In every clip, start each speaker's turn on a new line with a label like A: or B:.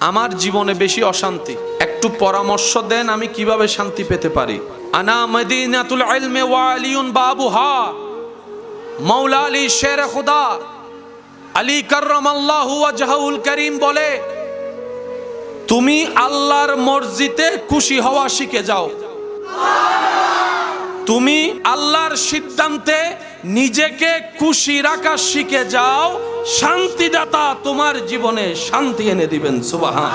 A: আমার জীবনে বেশি অশান্তি, একটু পরামর্শ দেন আমি কিভাবে শান্তি পেতে পারি। আনা মদিনাতুল ইলমি ওয়া আলিউন বাবুহা। মাওলা আলী শের খুদা আলী কাররামাল্লাহু ওয়াজহুল করিম বলে, তুমি আল্লাহর মর্জিতে খুশি হওয়া শিখে যাও। তুমি আল্লাহর সিদ্ধান্তে নিজেকে খুশি রাখা শিখে যাও, শান্তিদাতা তোমার জীবনে শান্তি এনে দিবেন। সুবহান।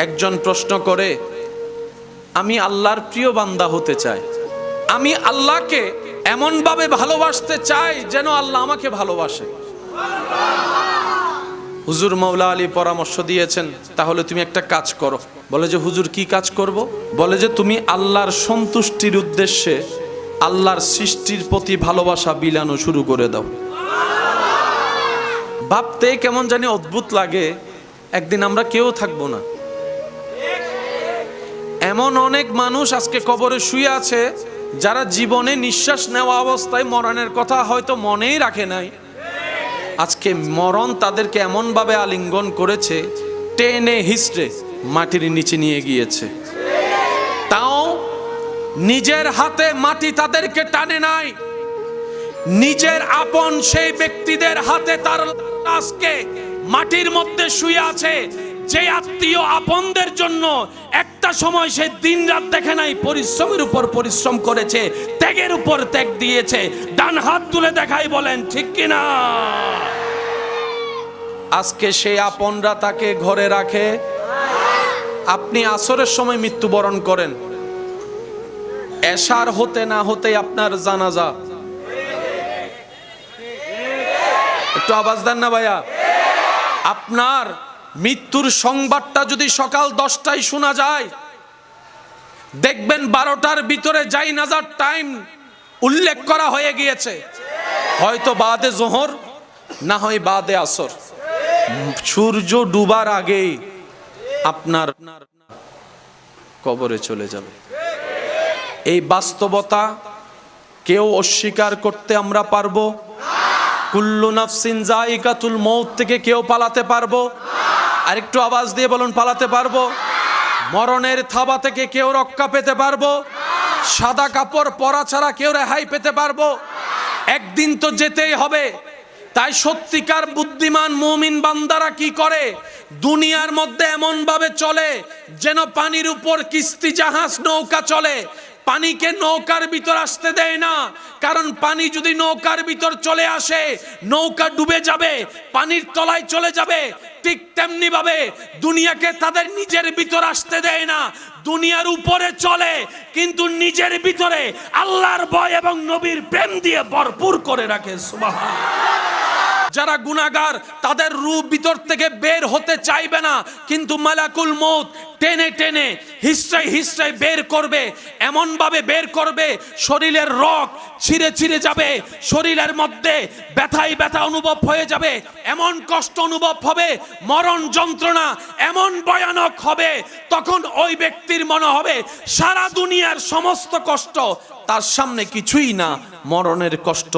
A: একজন প্রশ্ন করে, আমি আল্লাহর প্রিয় বান্দা হতে চাই, আমি আল্লাহকে এমন ভাবে ভালোবাসতে চাই যেন আল্লাহ আমাকে ভালোবাসে। হুজুর মাওলা আলী পরামর্শ দিয়েছেন, তাহলে তুমি একটা কাজ করো। বলে যে হুজুর কি কাজ করব? বলে যে তুমি আল্লাহর সন্তুষ্টির উদ্দেশ্যে আল্লাহর সৃষ্টির প্রতি ভালোবাসা বিলানো শুরু করে দাও। ভাবতে কেমন জানি অদ্ভুত লাগে, একদিন আমরা কেউ থাকবো না। এমন অনেক মানুষ আজকে কবরে শুয়ে আছে যারা জীবনে নিঃশ্বাস নেওয়া অবস্থায় মরণের কথা হয়তো মনেই রাখে নাই। আজকে মরণ তাদেরকে এমন ভাবে আলিঙ্গন করেছে, টেনে হিস্ট্রে মাটির নিচে নিয়ে গিয়েছে। তাও নিজের হাতে মাটি তাদেরকে টানে নাই, নিজের আপন সেই ব্যক্তিদের হাতে তার আজকে মাটির মধ্যে শুয়ে আছে। যে আত্মীয় আপনদের জন্য একটা সময় সে দিন রাত দেখে নাই, পরিশ্রমের উপর পরিশ্রম করেছে, ত্যাগের উপর ত্যাগ দিয়েছে। ডান হাত তুলে দেখাই বলেন ঠিক কিনা? আজকে সেই আপনরা তাকে ঘরে রাখে। আপনি আসরের সময় মৃত্যুবরণ করেন, এশার হতে না হতে আপনার জানাজা। একটু আওয়াজ দেন না ভাইয়া। আপনার মৃত্যুর সংবাদটা যদি সকাল 10টায় শোনা যায়, দেখবেন 12টার ভিতরে জানাজার টাইম উল্লেখ করা হয়ে গিয়েছে, হয়তো বাদে জোহর, না হয় বাদে আসর। সূর্য ডুবার আগেই আপনার কবরে চলে যাবে। এই বাস্তবতা কেউ অস্বীকার করতে আমরা পারবো? কুল্লু নাফসিন যায়িকাতুল মউত থেকে কেউ পালাতে পারবো? আর একটু আওয়াজ দিয়ে বলুন, পালাতে পারবো? মরণের থাবা থেকে কেউ রক্ষা পেতে পারবো? সাদা কাপড় পরা ছাড়া কেউ রেহাই পেতে পারবো? একদিন তো যেতেই হবে। তাই সত্যিকার বুদ্ধিমান মুমিন বান্দারা কি করে? দুনিয়ার মধ্যে এমন ভাবে চলে যেন পানির উপর কিস্তি জাহাজ নৌকা চলে। পানিকে নৌকার ভিতর আসতে দেয় না, কারণ পানি যদি নৌকার ভিতর চলে আসে নৌকা ডুবে যাবে, পানির তলায় চলে যাবে। ঠিক তেমনি ভাবে দুনিয়াকে তাদের নিজের ভিতর আসতে দেয় না, দুনিয়ার উপরে চলে কিন্তু নিজের ভিতরে আল্লাহর ভয় এবং নবীর প্রেম দিয়ে ভরপুর করে রাখে। সুবহানাল্লাহ। যারা গুনাহগার তাদের রূহ ভিতর থেকে বের হতে চাইবে না, কিন্তু মালাকুল মউত টেনে টেনে হিস্ট্রাই হিস্ট্রাই বের করবে। এমন ভাবে বের করবে শরীরের রগ ছিঁড়ে ছিঁড়ে যাবে, শরীরের মধ্যে ব্যথায় ব্যথা অনুভব হয়ে যাবে, এমন কষ্ট অনুভব হবে, মরণ যন্ত্রণা এমন ভয়ানক হবে, তখন ওই ব্যক্তির মনে হবে সারা দুনিয়ার সমস্ত কষ্ট তার সামনে কিছুই না। মরণের কষ্ট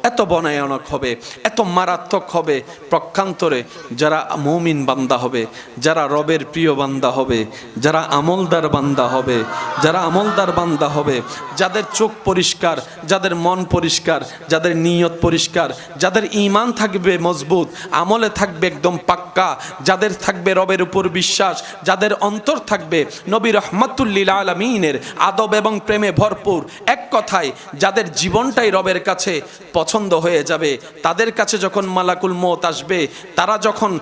A: এত ভয়ানক হবে, এত মারাত্মক হবে। প্রক্ষান্তরে যারা মুমিন বান্দা হবে, যারা রবের প্রিয় বান্দা হবে, যারা আমলদার বান্দা হবে, যারা আমলদার বান্দা হবে, যাদের চোখ পরিষ্কার, যাদের মন পরিষ্কার, যাদের নিয়ত পরিষ্কার, যাদের ঈমান থাকবে মজবুত, আমলে থাকবে একদম পাক্কা, যাদের থাকবে রবের উপর বিশ্বাস, যাদের অন্তর থাকবে নবী রাহমাতুল লিল আলামিনের আদব এবং প্রেমে ভরপুর, এক কথায় যাদের জীবনটাই রবের কাছে পছন্দ হয়ে যাবে, তাদের কাছে যখন মালাকুল মউত আসবে, তারা যখন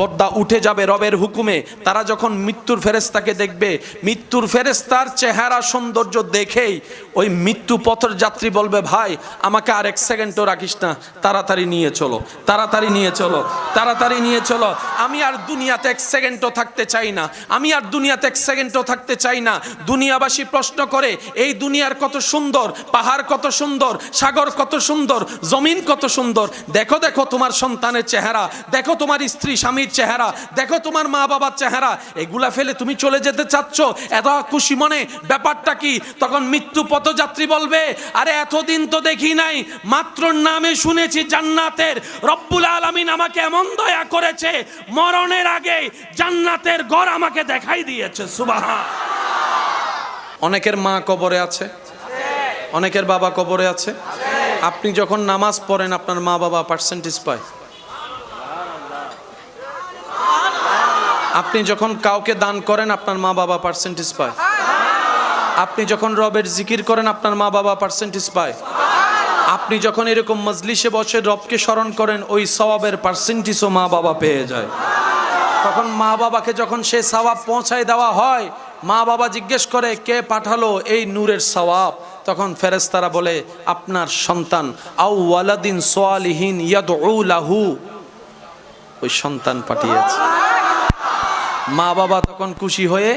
A: পর্দা উঠে যাবে রবের হুকুমে, তারা যখন মৃত্যুর ফেরেশতাকে দেখবে, মৃত্যুর ফেরেশতার চেহারা সৌন্দর্য দেখেই ওই মৃত্যু পথের যাত্রী বলবে, ভাই আমাকে আর 1 সেকেন্ডও রাখিস না, তাড়াতাড়ি নিয়ে চলো, তাড়াতাড়ি নিয়ে চলো, তাড়াতাড়ি নিয়ে চলো। আমি আর দুনিয়াতে 1 সেকেন্ডও থাকতে চাই না, আমি আর দুনিয়াতে 1 সেকেন্ডও থাকতে চাই না। দুনিয়াবাসী প্রশ্ন করে, এই দুনিয়ার কত সুন্দর, পাহাড় কত সুন্দর, সাগর কত সুন্দর, জমিন কত সুন্দর, দেখো দেখো তোমার সন্তানের চেহারা, দেখো তোমার স্ত্রী স্বামীর স্ত্রীর চেহারা, দেখো তোমার মা বাবার চেহারা, এগুলা ফেলে তুমি চলে যেতে চাচ্ছ এত খুশি মনে, ব্যাপারটা কি? তখন মৃত্যু পথযাত্রী বলবে, আরে এতদিন তো দেখি নাই, মাত্র নামে শুনেছি জান্নাতের, রব্বুল আলামিন আমাকে এমন দয়া করেছে, মরণের আগে জান্নাতের ঘর আমাকে দেখাই দিয়েছে। সুবহান। অনেকের মা কবরে আছে, অনেকের বাবা কবরে আছে। আপনি যখন নামাজ পড়েন আপনার মা বাবা পার্সেন্টেজ পায়। আপনি যখন কাউকে দান করেন আপনার মা বাবা পার্সেন্টেজ পায়। আপনি যখন রবের জিকির করেন আপনার মা বাবা পার্সেন্টেজ পায়। আপনি যখন এরকম মজলিসে বসে রবকে স্মরণ করেন ওই সওয়াবের পার্সেন্টেজও মা বাবা পেয়ে যায়। তখন মা বাবাকে যখন সে সওয়াব পৌঁছায় দেওয়া হয়, মা বাবা জিজ্ঞেস করে কে পাঠালো এই নূরের সওয়াব? তখন ফেরেশতারা বলে আপনার সন্তান, আও ওয়ালাদিন সালিহিন ইয়াদউ লাহু, ওই সন্তান পাঠিয়েছে। মা বাবা তখন খুশি হয়ে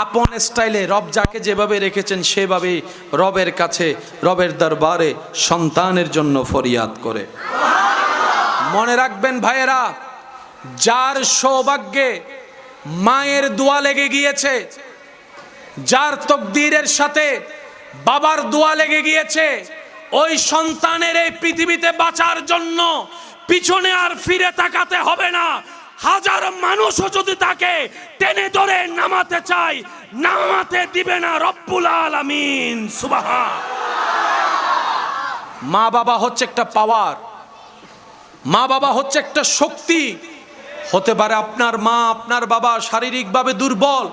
A: আপন স্টাইলে রব যাকে যেভাবে রেখেছেন সেভাবেই রবের কাছে, রবের দরবারে সন্তানের জন্য ফরিয়াদ করে। মনে রাখবেন ভাইয়েরা, যার সৌভাগ্যে মায়ের দোয়া লেগে গিয়েছে, যার তকদিরের সাথে বাবার দোয়া লেগে গিয়েছে, ওই সন্তানের এই পৃথিবীতে বাঁচার জন্য পিছনে আর ফিরে তাকাতে হবে না। হাজার মানুষও যদি তাকে টেনে ধরে নামাতে চায়, নামাতে দিবে না রব্বুল আলামিন। সুবহান। মা বাবা হচ্ছে একটা পাওয়ার, মা বাবা হচ্ছে একটা শক্তি। হতে পারে আপনার মা আপনার বাবা শারীরিকভাবে দুর্বল,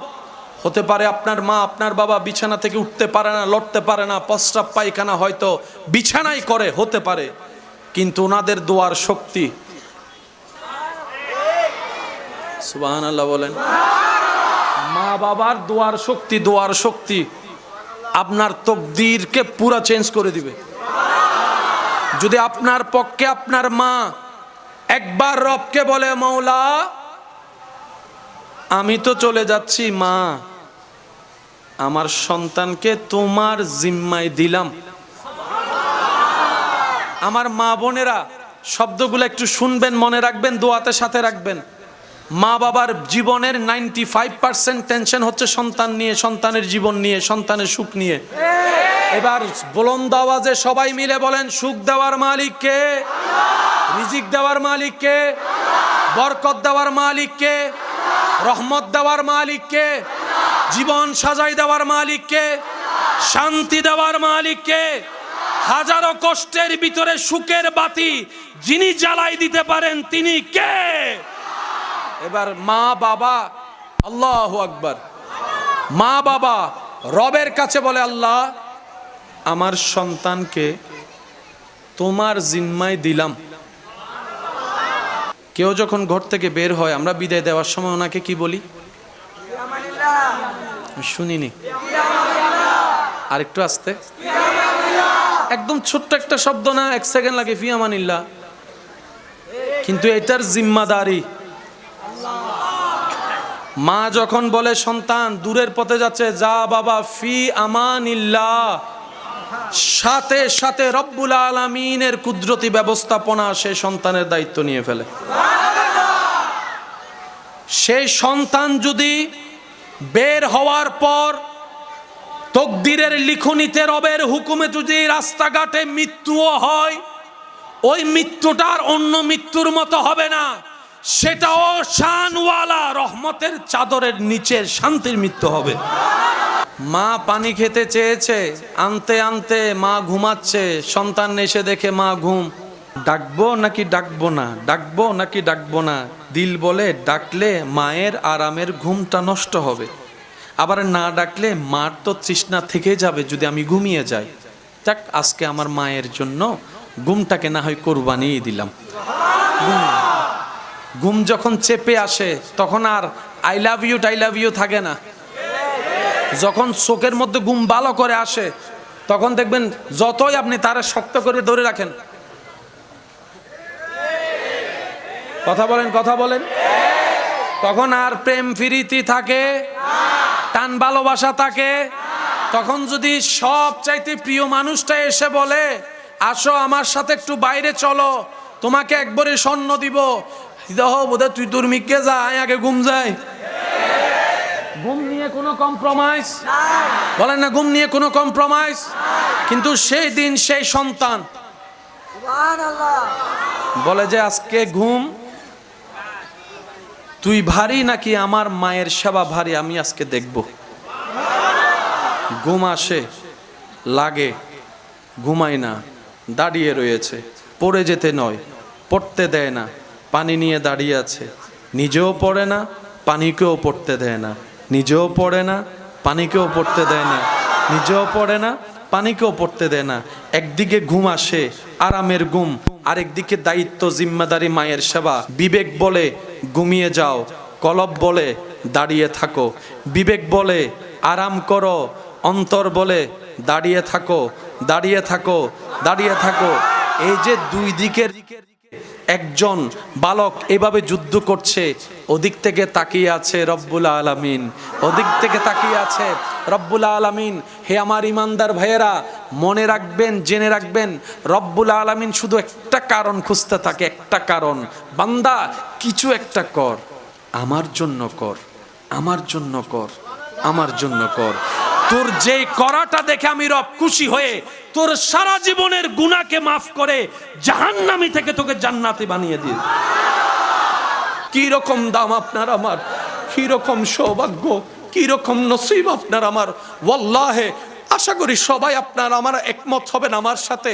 A: হতে পারে আপনার মা আপনার বাবা বিছানা থেকে উঠতে পারে না, লড়তে পারে না, প্রস্রাব পায়খানা হয়তো বিছানায় করে, হতে পারে, কিন্তু ওনাদের দোয়ার শক্তি। সুবহানাল্লাহ বলেন। মা বাবার দোয়ার শক্তি, দোয়ার শক্তি আপনার তকদিরকে পুরা চেঞ্জ করে দিবে। যদি আপনার পক্ষে আপনার মা একবার রবকে বলে, মৌলা আমি তো চলে যাচ্ছি, মা আমার সন্তানকে তোমার জিম্মায় দিলাম। আমার মা বোনেরা শব্দগুলো একটু শুনবেন, মনে রাখবেন, দোয়াতে সাথে রাখবেন। মা বাবার জীবনের 95% টেনশন হচ্ছে সন্তান নিয়ে, সন্তানের জীবন নিয়ে, সন্তানের সুখ নিয়ে। এবার বুলন্দ আওয়াজে সবাই মিলে বলেন, সুখ দেওয়ার মালিক কে? রিজিক দেওয়ার মালিক কে? বরকত দেওয়ার মালিক কে? রহমত দেওয়ার মালিক কে? জীবন সাজাই দেওয়ার মালিক কে? শান্তি দেওয়ার মালিক কে? হাজারো কষ্টের ভিতরে সুখের বাতি যিনি জ্বালাই দিতে পারেন তিনি কে? এবার মা বাবা, আল্লাহু আকবার, মা বাবা রবের কাছে বলে, আল্লাহ আমার সন্তানকে তোমার জিম্মায় দিলাম। কেউ যখন ঘর থেকে বের হয় আমরা বিদায় দেওয়ার সময় ওনাকে কি বলি? শুনিনি, আরেকটু আস্তে, একদম ছোট্ট একটা শব্দ না, 1 সেকেন্ড লাগে, ফি আমানিল্লাহ। কিন্তু এটার জিম্মাদারি মা যখন বলে সন্তান দূরের পথে যাচ্ছে, যা বাবা, ফি আমানিল্লাহ, সাথে সাথে রব্বুল আলামিনের কুদরতি ব্যবস্থাপনা সে সন্তানের দায়িত্ব নিয়ে ফেলে। সেই সন্তান যদি বের হওয়ার পর তকদিরের লিখনিতে রবের হুকুমে যদি রাস্তাঘাটে মৃত্যুও হয়, ওই মৃত্যুটার অন্য মৃত্যুর মতো হবে না, সেটাও শানওয়ালা রহমতের চাদরের নিচে শান্তির মৃত্যু হবে। মা পানি খেতে চেয়েছে, আনতে আনতে মা ঘুমাচ্ছে, সন্তান এসে দেখে মা ঘুম। ডাকবো নাকি ডাকবো না, ডাকবো নাকি ডাকবো না, দিল বলে ডাকলে মায়ের আরামের ঘুমটা নষ্ট হবে, আবার না ডাকলে মার তো তৃষ্ণা থেকে যাবে যদি আমি ঘুমিয়ে যাই। যাক, আজকে আমার মায়ের জন্য ঘুমটাকে না হয় কোরবানি দিলাম। ঘুম যখন চেপে আসে তখন আর আই লাভ ইউ টাই লাভ ইউ থাকে না। যখন চোখের মধ্যে ঘুম ভালো করে আসে তখন দেখবেন যতই আপনি তারা শক্ত করে ধরে রাখেন, কথা বলেন, কথা বলেন, তখন আর প্রেম প্রীতি থাকে, টান ভালোবাসা থাকে। তখন যদি সব চাইতে প্রিয় মানুষটা এসে বলে, আসো আমার সাথে একটু বাইরে চলো, তোমাকে একবারে স্বর্ণ দিব, বোধহয় তুই তোর মিকে যা, আগে ঘুম যায়। ঘুম নিয়ে কোনো কম্প্রোমাইজ বলেন না, ঘুম নিয়ে কোনো কম্প্রোমাইজ। কিন্তু সেই দিন সেই সন্তান বলে যে আজকে ঘুম তুই ভারী নাকি আমার মায়ের সেবা ভারী, আমি আজকে দেখব। ঘুম আসে, লাগে, ঘুমায় না, দাঁড়িয়ে রয়েছে। পড়ে যেতে নয়, পড়তে দেয় না, পানি নিয়ে দাঁড়িয়ে আছে। নিজেও পড়ে না, পানিকেও পড়তে দেয় না, নিজেও পড়ে না, পানিকেও পড়তে দেয় না, নিজেও পড়ে না, পানিকেও পড়তে দেয় না। একদিকে ঘুম আসে, আরামের ঘুম, আরেকদিকে দায়িত্ব, জিম্মাদারি, মায়ের সেবা। বিবেক বলে ঘুমিয়ে যাও, কলব বলে দাঁড়িয়ে থাকো। বিবেক বলে আরাম করো, অন্তর বলে দাঁড়িয়ে থাকো, দাঁড়িয়ে থাকো, দাঁড়িয়ে থাকো। এই যে দুই দিকের একজন বালক এভাবে যুদ্ধ করছে, ওদিক থেকে তাকিয়ে আছে রব্বুল আলামিন, ওদিক থেকে তাকিয়ে আছে রব্বুল আলামিন। হে আমার ইমানদার ভাইয়েরা, মনে রাখবেন, জেনে রাখবেন, রব্বুল আলামিন শুধু একটা কারণ খুঁজতে থাকে, একটা কারণ, বান্দা কিছু একটা কর, আমার জন্য কর, আমার জন্য কর, আমার জন্য কর। তোর যে করাটা দেখে আমি রব খুশি হয়ে তোর সারা জীবনের গুনাহকে মাফ করে জাহান্নামী থেকে তোকে জান্নাতে বানিয়ে দিই। কি রকম দাম আপনার আমার, কি রকম সৌভাগ্য, কি রকম নসিব আপনার আমার। ওয়াল্লাহে আশা করি সবাই আপনার আমার একমত হবেন আমার সাথে।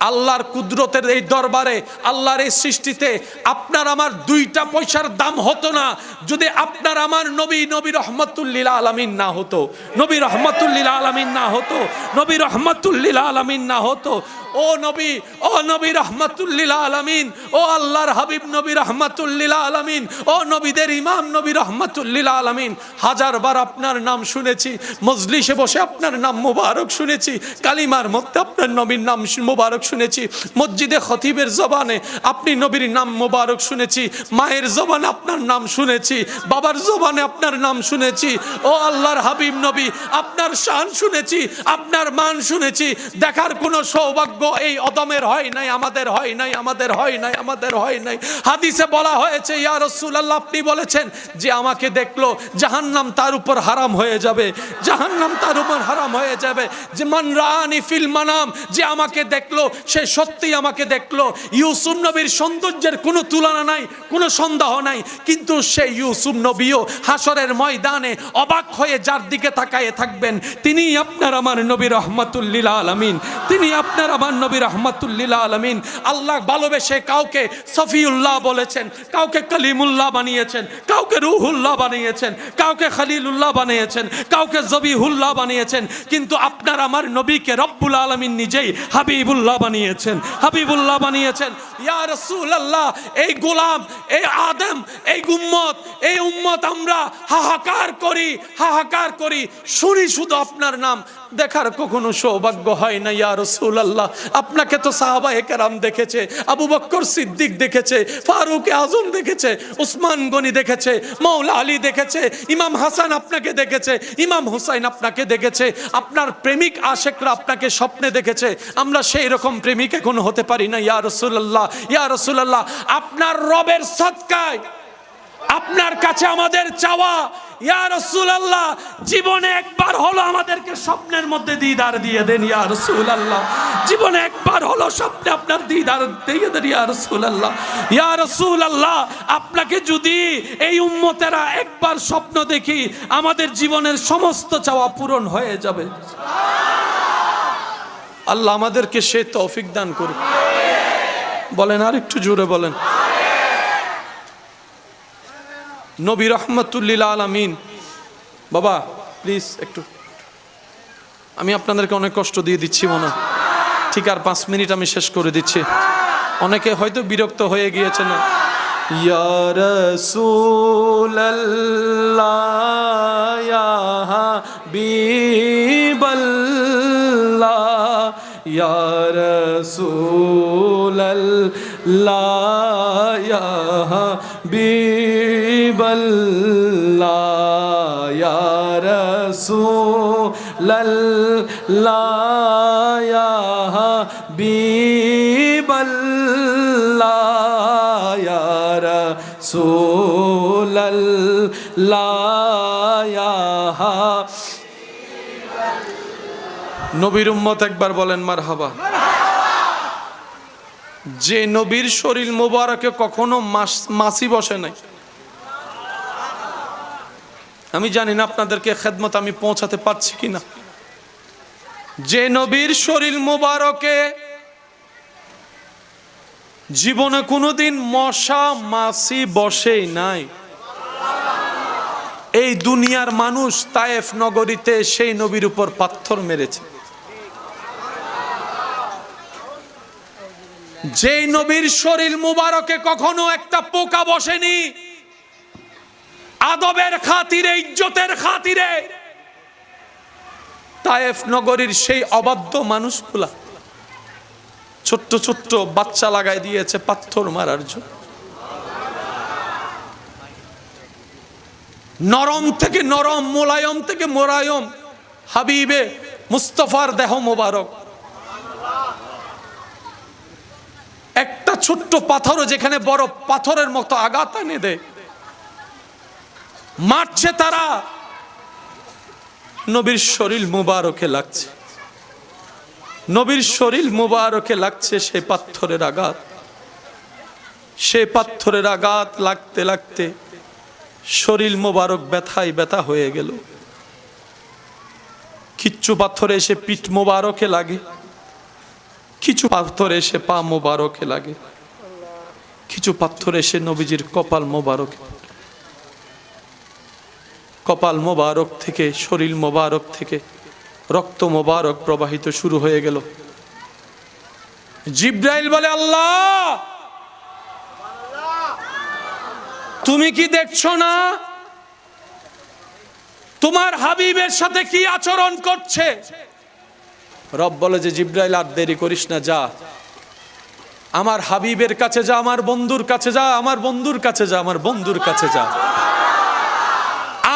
A: আল্লাহর কুদরতের এই দরবারে, আল্লাহর এই সৃষ্টিতে আপনার আমার দুইটা পয়সার দাম হতো না যদি আপনার আমার নবী রহমাতুল লিল আলামিন না হতো, নবী রহমাতুল লিল আলামিন না হতো, নবী রহমাতুল লিল আলামিন না হতো। ও নবী রহমাতুল লিল আলামিন, ও আল্লাহর হাবিব নবী রহমাতুল লিল আলামিন, ও নবীদের ইমাম নবী রহমাতুল লিল আলামিন। হাজারবার আপনার নাম শুনেছি, মজলিসে বসে আপনার নাম মুবারক শুনেছি, কালিমার মধ্যে আপনার নবীর নাম মুবারক শুনেছি, মসজিদে খতিবের জবানে আপনি নবীর নাম মুবারক শুনেছি, মায়ের জবানে আপনার নাম শুনেছি, বাবার জবানে আপনার নাম শুনেছি। ও আল্লাহর হাবিব নবী, আপনার শান শুনেছি, আপনার মান শুনেছি। দেখার কোনো সৌভাগ্য এই অদমের হয় নাই, আমাদের হয় নাই, আমাদের হয় নাই, আমাদের হয় নাই। হাদিসে বলা হয়েছে, ইয়া রাসূলুল্লাহ, আপনি বলেছেন যে আমাকে দেখলো জাহান্নাম তার উপর হারাম হয়ে যাবে, জাহান্নাম তার উপর হারাম হয়ে যাবে। যে মান রাআনি ফিল মানাম, যে আমাকে দেখলো সে সত্যি আমাকে দেখলো। ইউসুফ নবীর সৌন্দর্যের কোনো তুলনা নাই, কোনো সন্দেহ নাই, কিন্তু সেই ইউসুফ নবীও হাসরের ময়দানে অবাক হয়ে যার দিকে তাকায়ে থাকবেন তিনি আপনার আমার নবী রহমাতুল লিল আলামিন, তিনি আপনার আমার নবী রহমাতুল লিল আলামিন। আল্লাহ ভালোবেসে কাউকে সফিউল্লাহ বলেছেন, কাউকে কালিমুল্লাহ বানিয়েছেন, কাউকে রুহুল্লাহ বানিয়েছেন, কাউকে খলিলুল্লাহ বানিয়েছেন, কাউকে জবিহুল্লাহ বানিয়েছেন, কিন্তু আপনার আমার নবীকে রব্বুল আলামিন নিজেই হাবিবুল্লাহ বানিয়েছেন, হাবিবুল্লাহ বানিয়েছেন। ইয়া রাসূলুল্লাহ, এই গোলাম, এই আদম, এই উম্মত আমরা হাহাকার করি, হাহাকার করি, শুনি শুধু আপনার নাম, দেখার কখনো সৌভাগ্য হয় না। ইয়া রাসূলুল্লাহ, আপনাকে তো সাহাবায়ে কেরাম দেখেছে, আবু বকর সিদ্দিক দেখেছে, ফারুক আজম দেখেছে, উসমান গনি দেখেছে, মাওলা আলী দেখেছে, ইমাম হাসান আপনাকে দেখেছে, ইমাম হুসাইন আপনাকে দেখেছে, আপনার প্রেমিক আশেকরা আপনাকে স্বপ্নে দেখেছে। আমরা সেই রকম প্রেমিক এখন হতে পারি না। ইয়া রাসূলুল্লাহ, ইয়া রাসূলুল্লাহ, আপনার রবের সদকায় আপনার কাছে আমাদের চাওয়া, ইয়া রাসূলুল্লাহ, জীবনে একবার হলো আমাদেরকে স্বপ্নের মধ্যে দিদার দিয়ে দেন। ইয়া রাসূলুল্লাহ, জীবনে একবার হলো স্বপ্নে আপনার দিদার দিয়ে দেন। ইয়া রাসূলুল্লাহ, ইয়া রাসূলুল্লাহ, আপনাকে যদি এই উম্মতেরা একবার স্বপ্ন দেখি, আমাদের জীবনের সমস্ত চাওয়া পূরণ হয়ে যাবে। আল্লাহ আমাদেরকে সে তৌফিক দান করুন। বলেন, আর একটু জোরে বলেন। নবী রহমাতুল লিল আলামিন। বাবা প্লিজ একটু, আমি আপনাদেরকে অনেক কষ্ট দিয়ে দিচ্ছি মনে, ঠিক আর 5 মিনিট আমি শেষ করে দিচ্ছি। অনেকে হয়তো বিরক্ত হয়ে গিয়েছে না। ইয়া রাসূলুল্লাহ, ইয়া হাবিবাল্লাহ, ইয়া রাসূলুল্লাহ, ইয়া হাবিবাল্লাহ, ইয়া রাসূলুল্লাহ, ইয়া হাবিবাল্লাহ, ইয়া হাবিবাল্লাহ। নবীর উম্মত একবার বলেন মারহাবা। যে নবীর শরীর মোবারকে কখনো মাছি বসে নাই। আমি জানি না আপনাদেরকে খেদমত আমি পৌঁছাতে পারছি কিনা। যে নবীর শরীর মোবারকে জীবনে কোনোদিন মশা মাছি বসে নাই। এই দুনিয়ার মানুষ তায়েফ নগরীতে সেই নবীর উপর পাথর মেরেছে। যে নবীর শরীর মুবারকে কখনো একটা পোকা বসেনি, আদবের খাতিরে ইজ্জতের খাতিরে তায়েফ নগরীর সেই অবাধ্য মানুষগুলা ছোট্ট ছোট্ট বাচ্চা লাগাই দিয়েছে পাথর মারার জন্য। নরম থেকে নরম, মোলায়ম থেকে মোলায়ম হাবিবে মুস্তাফার দেহ মোবারক, একটা ছোট্ট পাথরও যেখানে বড় পাথরের মতো আঘাত এনে দেয়, মারছে তারা। নবীর শরীর মুবারকে লাগছে, নবীর শরীর মুবারকে লাগছে সেই পাথরের আঘাত। সেই পাথরের আঘাত লাগতে লাগতে শরীর মুবারক ব্যথায় ব্যথা হয়ে গেল। কিছু পাথর এসে পিঠ মুবারকে লাগে, কিছু পাথর এসে পা মুবারকে লাগে, কিছু পাথর এসে নবীজির কপাল মুবারকে। কপাল মোবারক থেকে, শরীর মোবারক থেকে রক্ত মোবারক প্রবাহিত শুরু হয়ে গেল। জিব্রাইল বলে, আল্লাহ তুমি কি দেখছো না তোমার হাবিবের সাথে কি আচরণ করছে? রব বলে যে, জিব্রাইল আর দেরি করিস না, যা আমার হাবিবের কাছে যা, আমার বন্ধুর কাছে যা, আমার বন্ধুর কাছে যা, আমার বন্ধুর কাছে যা।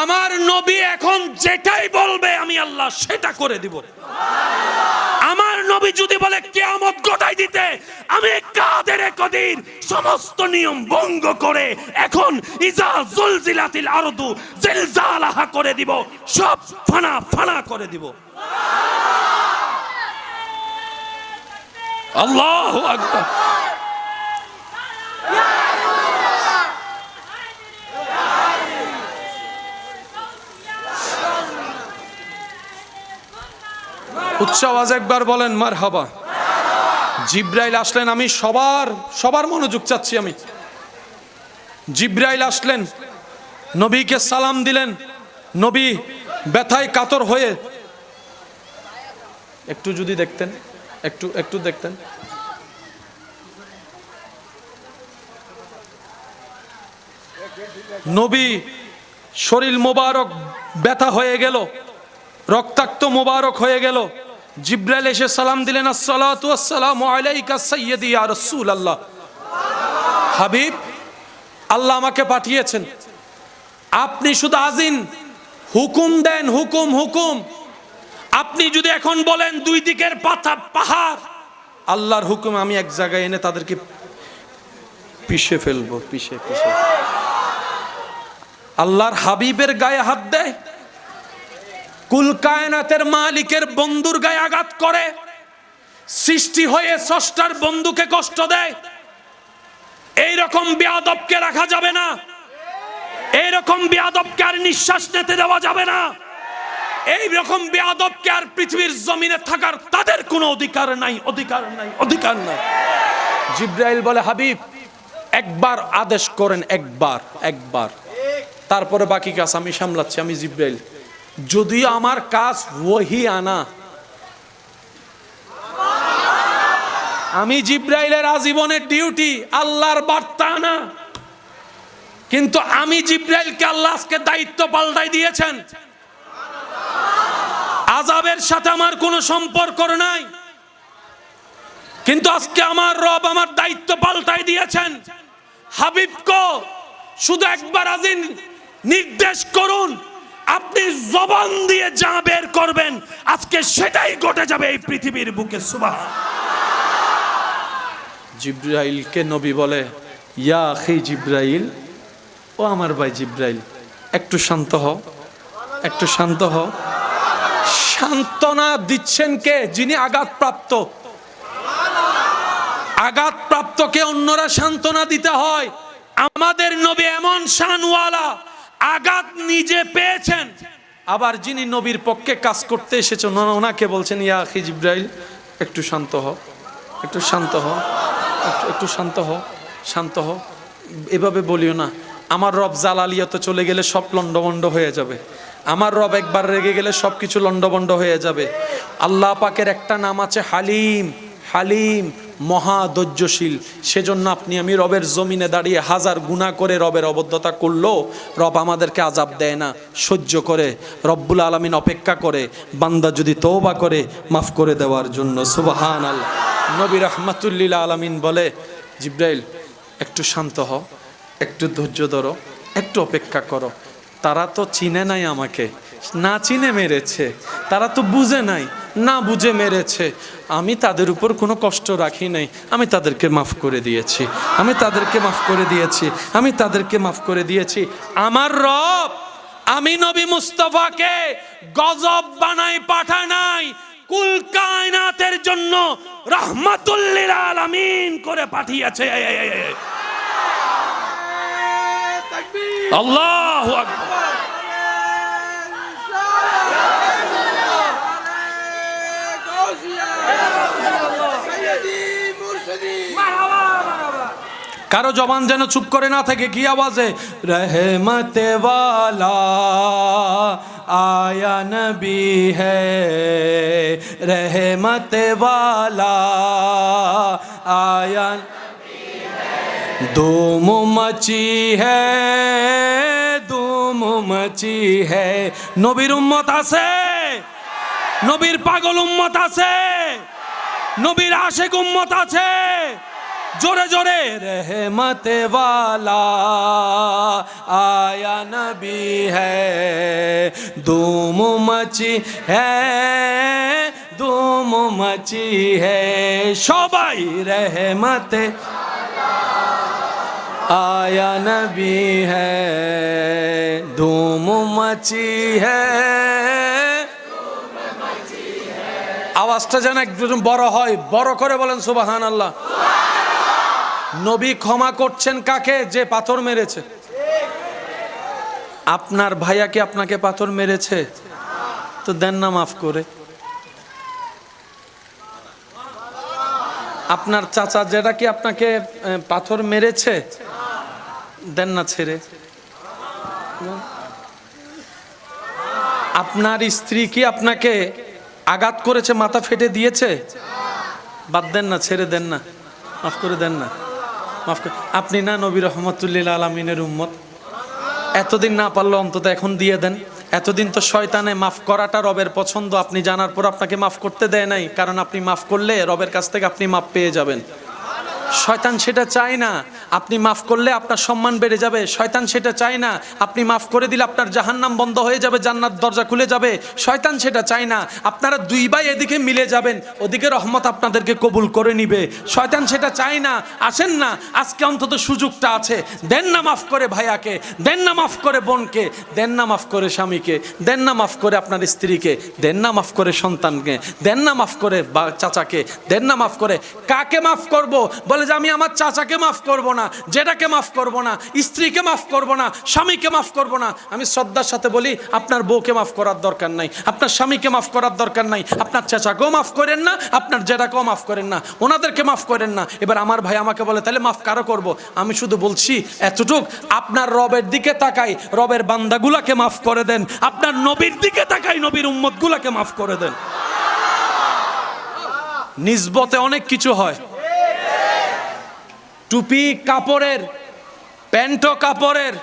A: আমার নবী এখন যেটাই বলবে আমি আল্লাহ সেটা করে দিব। আমার নবী যদি বলে কিয়ামত ঘটাই দিতে, আমি কাদের কদির সমস্ত নিয়ম ভঙ্গ করে এখন ইজা জুলজিলাতিল আরদু জিলজালাহা করে দিব, সব ফানা ফানা করে দিব। আল্লাহু আকবার। উচ্চ আওয়াজ একবার বলেন মারহাবা। জিব্রাইল আসলেন, আমি সবার মনোযোগ চাচ্ছি আমি। জিব্রাইল আসলেন, নবীকে সালাম দিলেন। নবী ব্যথায় কাতর হয়ে, একটু যদি দেখতেন, একটু দেখতেন। নবী শরীর মোবারক ব্যথা হয়ে গেল, রক্তাক্ত মোবারক হয়ে গেল। জিব্রাইল এসে সালাম দিলেন, আসসালাতু ওয়াসসালামু আলাইকা সাইয়্যিদি ইয়া রাসূলুল্লাহ। হাবিব, আল্লাহ আমাকে পাঠিয়েছেন, আপনি শুধু আজিন, হুকুম দেন, হুকুম হুকুম। আপনি যদি এখন বলেন দুই দিকের পাহাড়, আল্লাহর হুকুম আমি এক জায়গায় এনে তাদেরকে পিষে ফেলবো, পিষে। আল্লাহর হাবিবের গায়ে হাত দেয়, কুল কায়নাতের মালিকের বন্ধুর গায়ে আঘাত করে, সৃষ্টি হয়ে স্রষ্টার বন্ধুকে কষ্ট দেয়। এইরকম বেয়াদবকে রাখা যাবে না, এইরকম বেয়াদবকে আর নিঃশ্বাস নিতে দেওয়া যাবে না, এইরকম বেয়াদবকে আর পৃথিবীর জমিনে থাকার তাদের কোনো অধিকার নাই, অধিকার নাই, অধিকার নাই। জিব্রাইল বলে, হাবিব একবার আদেশ করেন, একবার, তারপরে বাকি কাজ আমি সামলাচ্ছি। আমি জিব্রাইল, যদিও আমার কাজ ওহী আনা, আমি জিব্রাইলের আজীবনের ডিউটি আল্লাহর বার্তা আনা, কিন্তু আমি জিব্রাইলকে আল্লাহ আজকে দায়িত্ব পাল্টাই দিয়েছেন। আযাবের সাথে আমার কোনো সম্পর্ক নাই, কিন্তু আজকে আমার রব আমার দায়িত্ব পাল্টাই দিয়েছেন। হাবিবকে শুধু একবার আজিন নির্দেশ করুন, আপনি জবান দিয়ে যা বের করবেন আজকে সেটাই ঘটে যাবে এই পৃথিবীর বুকে। সুবহান। জিব্রাইলকে নবী বলে, ইয়া আখি জিব্রাইল, ও আমার ভাই জিব্রাইল, একটু শান্ত হও, একটু শান্ত হও। সান্ত্বনা দিচ্ছেন কে? যিনি আঘাতপ্রাপ্ত। আঘাতপ্রাপ্তকে অন্যরা সান্ত্বনা দিতে হয়। আমাদের নবী এমন শানওয়ালা, আঘাত নিজে পেয়েছেন, আবার যিনি নবীর পক্ষে কাজ করতে এসেছেন ওনাকে বলছেন ইয়া আখি জিব্রাইল একটু শান্ত হও, একটু শান্ত হও, একটু শান্ত হও, শান্ত হও। এভাবে বলিও না। আমার রব জালালিয়াতে চলে গেলে সব লন্ডভন্ড হয়ে যাবে। আমার রব একবার রেগে গেলে সব কিছু লন্ডভন্ড হয়ে যাবে। আল্লাহ পাকের একটা নাম আছে হালিম, হালিম, মহা ধৈর্যশীল। সেজন্য আপনি আমি রবের জমিনে দাঁড়িয়ে হাজার গুনাহ করে রবের অবদ্ধতা করলো রব আমাদেরকে আযাব দেয় না, সহ্য করে। রব্বুল আলামিন অপেক্ষা করে বান্দা যদি তওবা করে মাফ করে দেওয়ার জন্য। সুবহানাল্লাহ। নবী রাহমাতুল লিল আলামিন বলে জিব্রাইল একটু শান্ত হও, একটু ধৈর্য ধরো, একটু অপেক্ষা করো। তারা তো চিনে নাই আমাকে, না চিনে মেরেছে। তারা তো বুঝে নাই, না বুঝে মেরেছে। আমি তাদের উপর কোনো কষ্ট রাখি নাই, আমি তাদেরকে মাফ করে দিয়েছি, আমি তাদেরকে মাফ করে দিয়েছি, আমি তাদেরকে মাফ করে দিয়েছি। আমার রব আমি নবী মুস্তাফাকে গজব বানাই পাঠায় নাই, কুল কায়নাতের জন্য রাহমাতুল লিল আলামিন করে পাঠিয়েছে। আল্লাহু আকবার। কারো জবান যেন চুপ করে না থাকে। কি আওয়াজে? রহমতে ওয়ালা আয়া নবী হ্যায়, রহমতে ওয়ালা আয়া ধूम मची है, ধूম মচি है। নবীর উম্মত আছে, নবীর পাগল উম্মত আছে, নবীর আশিক উম্মত আছে। জোরে জোরে रहमत वाला आया नबी है, धूम मची है, धूम मची है। সবাই रहमत आया नबी है, धूम मची है। আওয়াজটা যেন একটু বড় হয়, বড় করে বলেন সুবহানাল্লাহ। নবী ক্ষমা করছেন কাকে? যে পাথর মেরেছে। আপনার ভাইয়া কি আপনাকে পাথর মেরেছে? তো দেন না মাফ করে। আপনার চাচা যেটা কি আপনাকে পাথর মেরেছে, দেন না ছেড়ে। আপনার স্ত্রী কি আপনাকে আঘাত করেছে, মাথা ফেটে দিয়েছে, বাদ দেন না, ছেড়ে দেন না, মাফ করে দেন না, মাফ করে। আপনি না নবী রহমাতুল লিল আলামিনের উম্মত, এতদিন না পারলে অন্তত এখন দিয়ে দেন। এতদিন তো শয়তানে মাফ করাটা রবের পছন্দ, আপনি জানার পর আপনাকে মাফ করতে দেয় নাই, কারণ আপনি মাফ করলে রবের কাছ থেকে আপনি মাফ পেয়ে যাবেন। শয়তান সেটা চায় না। আপনি মাফ করলে আপনার সম্মান বেড়ে যাবে, শয়তান সেটা চায় না। আপনি মাফ করে দিলে আপনার জাহান্নাম বন্ধ হয়ে যাবে, জান্নাত দরজা খুলে যাবে, শয়তান সেটা চায় না। আপনারা দুই ভাই এদিকে মিলে যাবেন, ওদিকে রহমত আপনাদেরকে কবুল করে নিবে, শয়তান সেটা চায় না। আসেন না, আজকে অন্তত সুযোগটা আছে, দেন না মাফ করে ভাইয়াকে, দেন না মাফ করে বোনকে, দেন না মাফ করে স্বামীকে, দেন না মাফ করে আপনার স্ত্রীকে, দেন না মাফ করে সন্তানকে, দেন না মাফ করে চাচাকে, দেন না মাফ করে। কাকে মাফ করব? বলে যে আমি আমার চাচাকে মাফ করব না, জেঠাকে মাফ করব না, স্ত্রীকে মাফ করব না, স্বামীকে মাফ করব না। আমি শ্রদ্ধার সাথে বলি আপনার বউকে মাফ করার দরকার নাই, আপনার স্বামীকে মাফ করার দরকার নাই, আপনার চাচাকেও মাফ করেন না, আপনার জেঠাকেও মাফ করেন না, ওনাদেরকে মাফ করেন না। এবার আমার ভাই আমাকে বলে তাহলে মাফ কারো করব? আমি শুধু বলছি এতটুক, আপনার রবের দিকে তাকাই, রবের বান্দাগুলাকে মাফ করে দেন। আপনার নবীর দিকে তাকাই, নবীর উম্মতগুলাকে মাফ করে দেন। নিসবতে অনেক কিছু হয়। টুপি কাপড়ের, প্যান্টও কাপড়ের,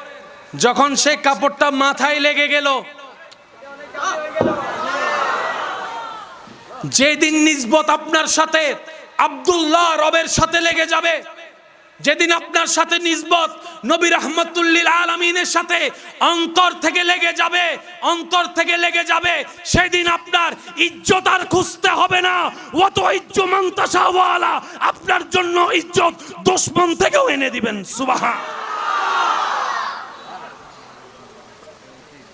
A: যখন সে কাপড়টা মাথায় লেগে গেল, যেদিন নিসবত আপনার সাথে আব্দুল্লাহ রবের সাথে লেগে যাবে, যেদিন আপনার সাথে নিসবত নবী রাহমাতুল লিল আলামিনের সাথে অন্তর থেকে লেগে যাবে, অন্তর থেকে লেগে যাবে, সেদিন আপনার ইজ্জত আর খুঁজতে হবে না। ওয়াত ইজ্জু মান তাশাওয়ালা, আপনার জন্য ইজ্জত দুশমন থেকেও এনে দিবেন। সুবহান।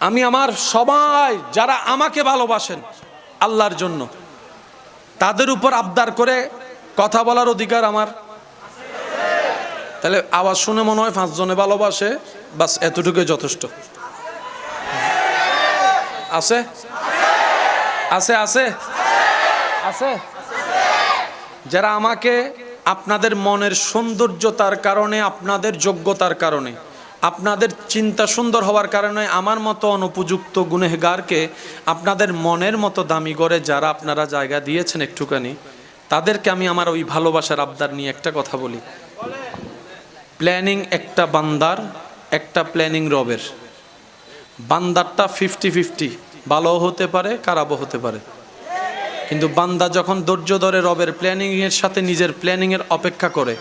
A: আমি আমার সবাই যারা আমাকে ভালোবাসেন আল্লাহর জন্য, তাদের উপর আবদার করে কথা বলার অধিকার আমার। তাহলে আওয়াজ শুনে মনে হয় 5 জনে ভালোবাসে, বাস এতটুকুই যথেষ্ট। আছে আছে আছে আছে যারা আমাকে আপনাদের মনের সৌন্দর্যতার কারণে, আপনাদের যোগ্যতার কারণে, আপনাদের চিন্তা সুন্দর হওয়ার কারণে আমার মতো অনুপযুক্ত গুনেহগারকে আপনাদের মনের মতো দামি করে যারা আপনারা জায়গা দিয়েছেন একটুখানি, তাদেরকে আমি আমার ওই ভালোবাসার আবদার নিয়ে একটা কথা বলি। প্ল্যানিং একটা বান্দার, একটা প্ল্যানিং রবের। বান্দারটা 50-50, ভালো হতে পারে, খারাপও হতে পারে, কিন্তু বান্দা যখন ধৈর্য ধরে রবের প্ল্যানিং এর সাথে নিজের প্ল্যানিং এর অপেক্ষা করে,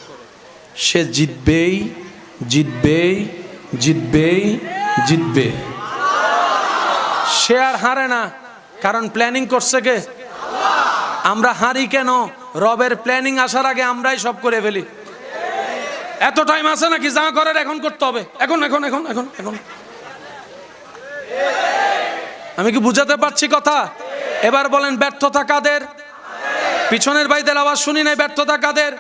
A: সে জিতবেই জিতবেই জিতবেই জিতবে। সে আর হারে না, কারণ প্ল্যানিং করছে কে? আমরা হারি কেন? রবের প্ল্যানিং আসার আগে আমরাই সব করে ফেলি। এত টাইম আছে নাকি? যা করার এখন করতে হবে, এখন এখন এখন এখন এখন। আমি কি বুঝাতে পারছি কথা? এবার বলেন, ব্যর্থতা কাদের? পিছনের ভাইদের আওয়াজ শুনি নাই। ব্যর্থতা কাদের?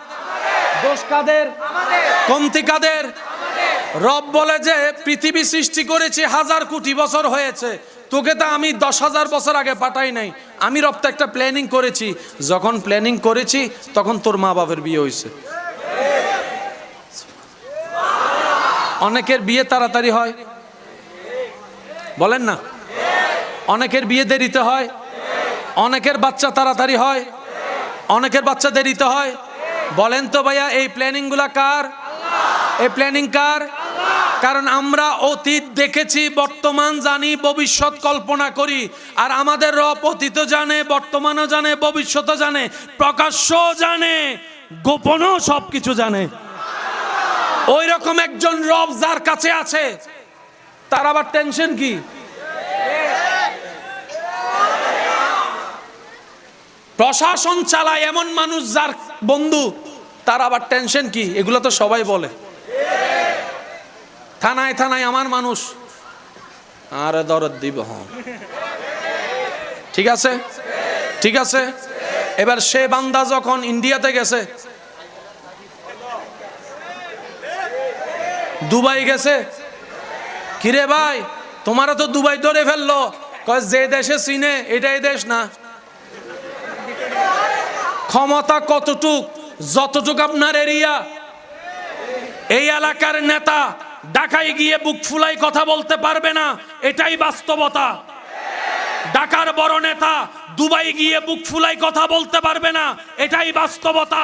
A: দোষ কাদের? কমতি কাদের? রব বলে যে পৃথিবী সৃষ্টি করেছি 1000 কোটি বছর হয়েছে, তোকে তো আমি 10,000 বছর আগে পাঠাই নাই। আমি রব তো একটা প্ল্যানিং করেছি, যখন প্ল্যানিং করেছি তখন তোর মা বাবার বিয়ে হয়েছে। অনেকের বিয়ে তাড়াতাড়ি হয়, বলেন না? অনেকের বিয়ে দেরিতে হয়, অনেকের বাচ্চা তাড়াতাড়ি হয়, অনেকের বাচ্চা দেরিতে হয়। বলেন তো ভাইয়া, এই প্ল্যানিং গুলা কার? এই প্ল্যানিং কার? কারণ আমরা অতীত দেখেছি, বর্তমান জানি, ভবিষ্যৎ কল্পনা করি। আর আমাদের রব অতীত জানে, বর্তমানও জানে, ভবিষ্যৎও জানে, প্রকাশ্য জানে, গোপনও সবকিছু জানে। ওই রকম একজন রব যার কাছে আছে, তার আবার টেনশন কি? প্রশাসন চালায় এমন মানুষ যার বন্ধু, তার আবার টেনশন কি? এগুলো তো সবাই বলে। থানায় থানায় আমার মানুষ, আরে দরদ দিব। হ্যাঁ, ঠিক আছে ঠিক আছে। এবার সে বান্দা যখন ইন্ডিয়াতে গেছে, দুবাই গেছে, কিরে ভাই তোমারা তো দুবাই ধরে ফেললো, কয় যে দেশে চিনে এটাই দেশ না। ক্ষমতা কতটুক? যতটুক আপনার এরিয়া। এই এলাকার নেতা ঢাকায় গিয়ে বুক ফুলাই কথা বলতে পারবে না, এটাই বাস্তবতা। ঢাকার বড় নেতা দুবাই গিয়ে বুক ফুলাই কথা বলতে পারবে না, এটাই বাস্তবতা।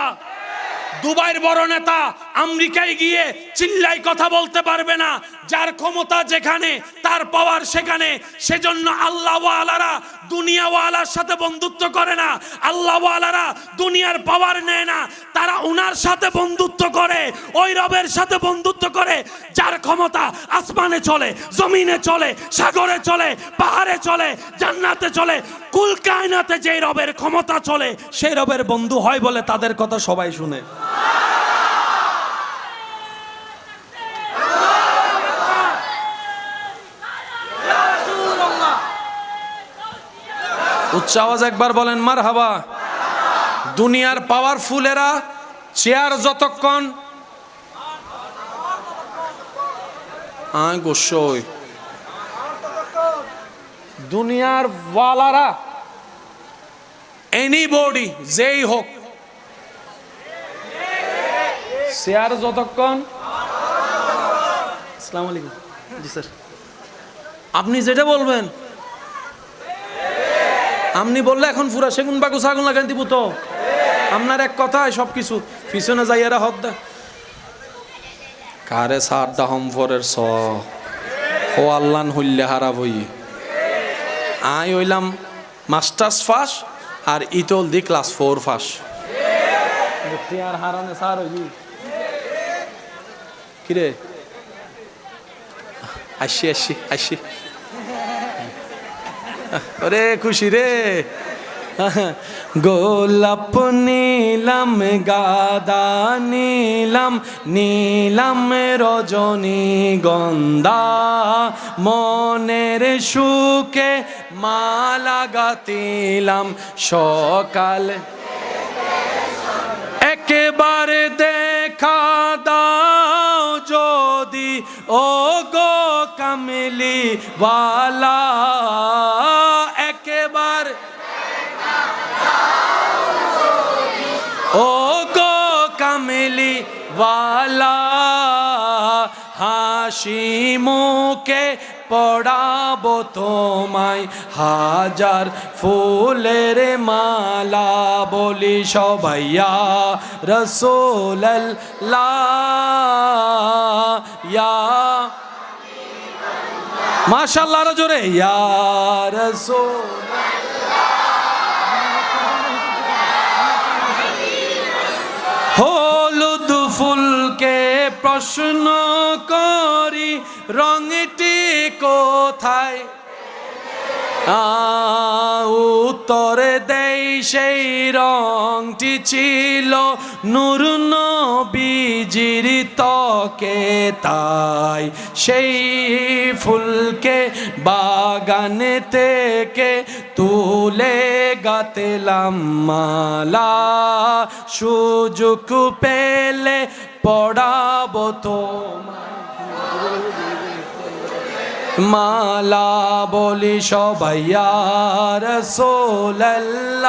A: দুবাইয়ের বড় নেতা আমেরিকায় গিয়ে চিল্লাই কথা বলতে পারবে না। যার ক্ষমতা যেখানে, তার পাওয়ার সেখানে। সেজন্য আল্লাহওয়ালারা দুনিয়াওয়ালার সাথে বন্ধুত্ব করে না, আল্লাহওয়ালারা দুনিয়ার পাওয়ার নেয় না, তারা উনার সাথে বন্ধুত্ব করে, ওই রবের সাথে বন্ধুত্ব করে যার ক্ষমতা আসমানে চলে, জমিনে চলে, সাগরে চলে, পাহাড়ে চলে, জান্নাতে চলে, কুল কায়নাতে যে রবের ক্ষমতা চলে, সেই রবের বন্ধু হয় বলে তাদের কথা সবাই শুনে। উচ্চ আওয়াজ একবার বলেন মারহাবা। দুনিয়ার পাওয়ারফুলেরা চেয়ার যতক্ষণ গোসই, দুনিয়ার ওয়ালারা এনিবডি যেই হোক, চেয়ার যতক্ষণ। আসসালামু আলাইকুম। জি স্যার, আপনি যেটা বলবেন। আপনি বললে এখন পুরা সেগুন বাগু ছাগুন লাগাই দিব তো। আপনার এক কথায় সবকিছু পিছনে যাইয়ারা হদ দা কারে সার দা হমফরের স ও আল্লান হইলে হারা বই। আই হইলাম মাস্টার্স ফাঁস আর ইতল দি ক্লাস 4 ফাঁস। আর হারানে সার হই কিরে আসি আসি আসি। আরে খুশি রে, গোলাপ নীলাম গাদা নীলাম নীলাম রজনী গন্ধা মনের সুখে মালা গাতিলাম সকাল একেবারে দেখা দাও যদি ও গো কামলি ওয়ালা একেবারে ও গো কামলি ওয়ালা হাসি মুখে পড়াবো তোমায় হাজার ফুলের মালা বলি সবাই ইয়া রাসূলুল্লাহ ইয়া মাশাআল্লাহ আরো জোরে ইয়া রাসূল হলুদ ফুলকে প্রশ্ন করি রঙটি কোথায় উত্তর দেই সেই রংটি ছিল নূর নবীজির ত্বকে তাই সেই ফুলকে বাগান থেকে তুলে গাঁথলাম মালা সুযোগ পেলে পড়াবো তোমায় মালা বলি সবাই ইয়া রাসূলুল্লাহ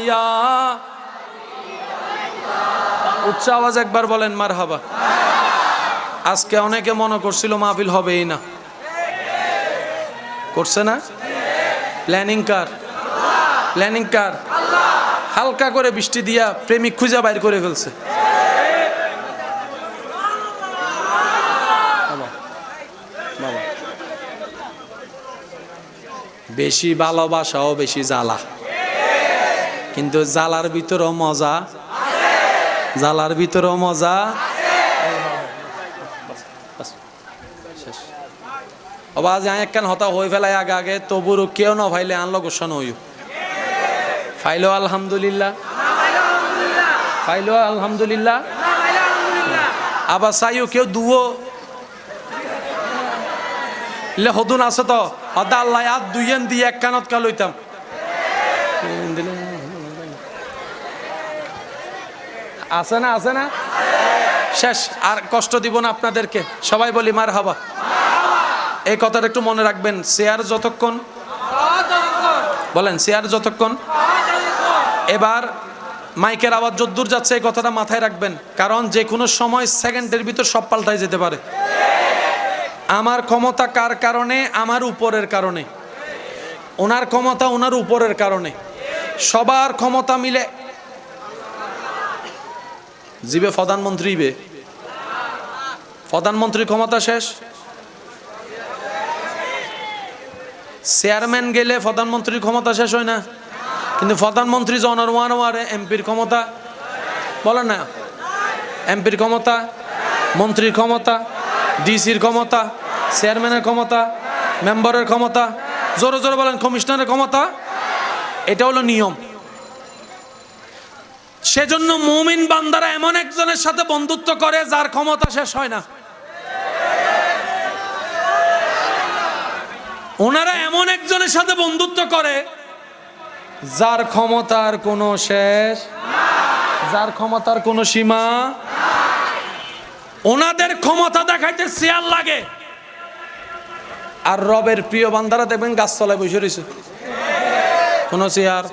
A: ইয়া উচ্চ আওয়াজ একবার বলেন মারহাবা। আজকে অনেকে মনে করছিল মাহফিল হবেই না, করছে না? প্ল্যানিং কার? প্ল্যানিং কার? হালকা করে বৃষ্টি দিয়া প্রেমিক খুঁজা বাইর করে ফেলছে। বেশি ভালোবাসাও বেশি জ্বালা, কিন্তু জ্বালার ভিতরেও মজা, জ্বালার ভিতরেও মজা। আজ একখান হতা হয়ে ফেলাই আগে আগে তবুরও কেউ না ফাইলে আনলো গোসানো হইও ফাইলো আলহামদুলিল্লাহ, ফাইলো আলহামদুলিল্লাহ। আবার চাইও কেউ দুও হদুন আছে তো হদা আল্লাহ আর দুইয়েন দিয়ে এক কানত কাল হইতাম আছে না, আছে না? শেষ, আর কষ্ট দিব না আপনাদেরকে। সবাই বলি মারহাবা। এই কথাটা একটু মনে রাখবেন, শেয়ার যতক্ষণ বলেন, শেয়ার যতক্ষণ। এবার মাইকের আওয়াজ যদ্দূর যাচ্ছে এই কথাটা মাথায় রাখবেন, কারণ যে কোনো সময় সেকেন্ডের ভিতর সব পাল্টাই যেতে পারে। আমার ক্ষমতা কার কারণে? আমার উপরের কারণে। ওনার ক্ষমতা ওনার উপরের কারণে। সবার ক্ষমতা মিলে জিবে প্রধানমন্ত্রী বে প্রধানমন্ত্রীর ক্ষমতা শেষ। চেয়ারম্যান গেলে প্রধানমন্ত্রীর ক্ষমতা শেষ হয় না, কিন্তু প্রধানমন্ত্রী জনের ওয়ারে এমপির ক্ষমতা বলেন না, এমপির ক্ষমতা, মন্ত্রীর ক্ষমতা, ডিসির ক্ষমতা, চেয়ারম্যানের ক্ষমতা, মেম্বারের ক্ষমতা, জোরে জোরে বলেন কমিশনারের ক্ষমতা। এটা হলো নিয়ম। সেজন্য মুমিন বান্দারা এমন একজনের সাথে বন্ধুত্ব করে যার ক্ষমতা শেষ হয় না। ওনারা এমন একজনের সাথে বন্ধুত্ব করে যার ক্ষমতার কোনো শেষ, যার ক্ষমতার কোনো সীমা। ওনাদের ক্ষমতা দেখাইতে চেয়ার লাগে, আর রবের প্রিয় বান্দারা দেখবেন গাছতলায় বসে রয়েছে, কোন চেয়ার।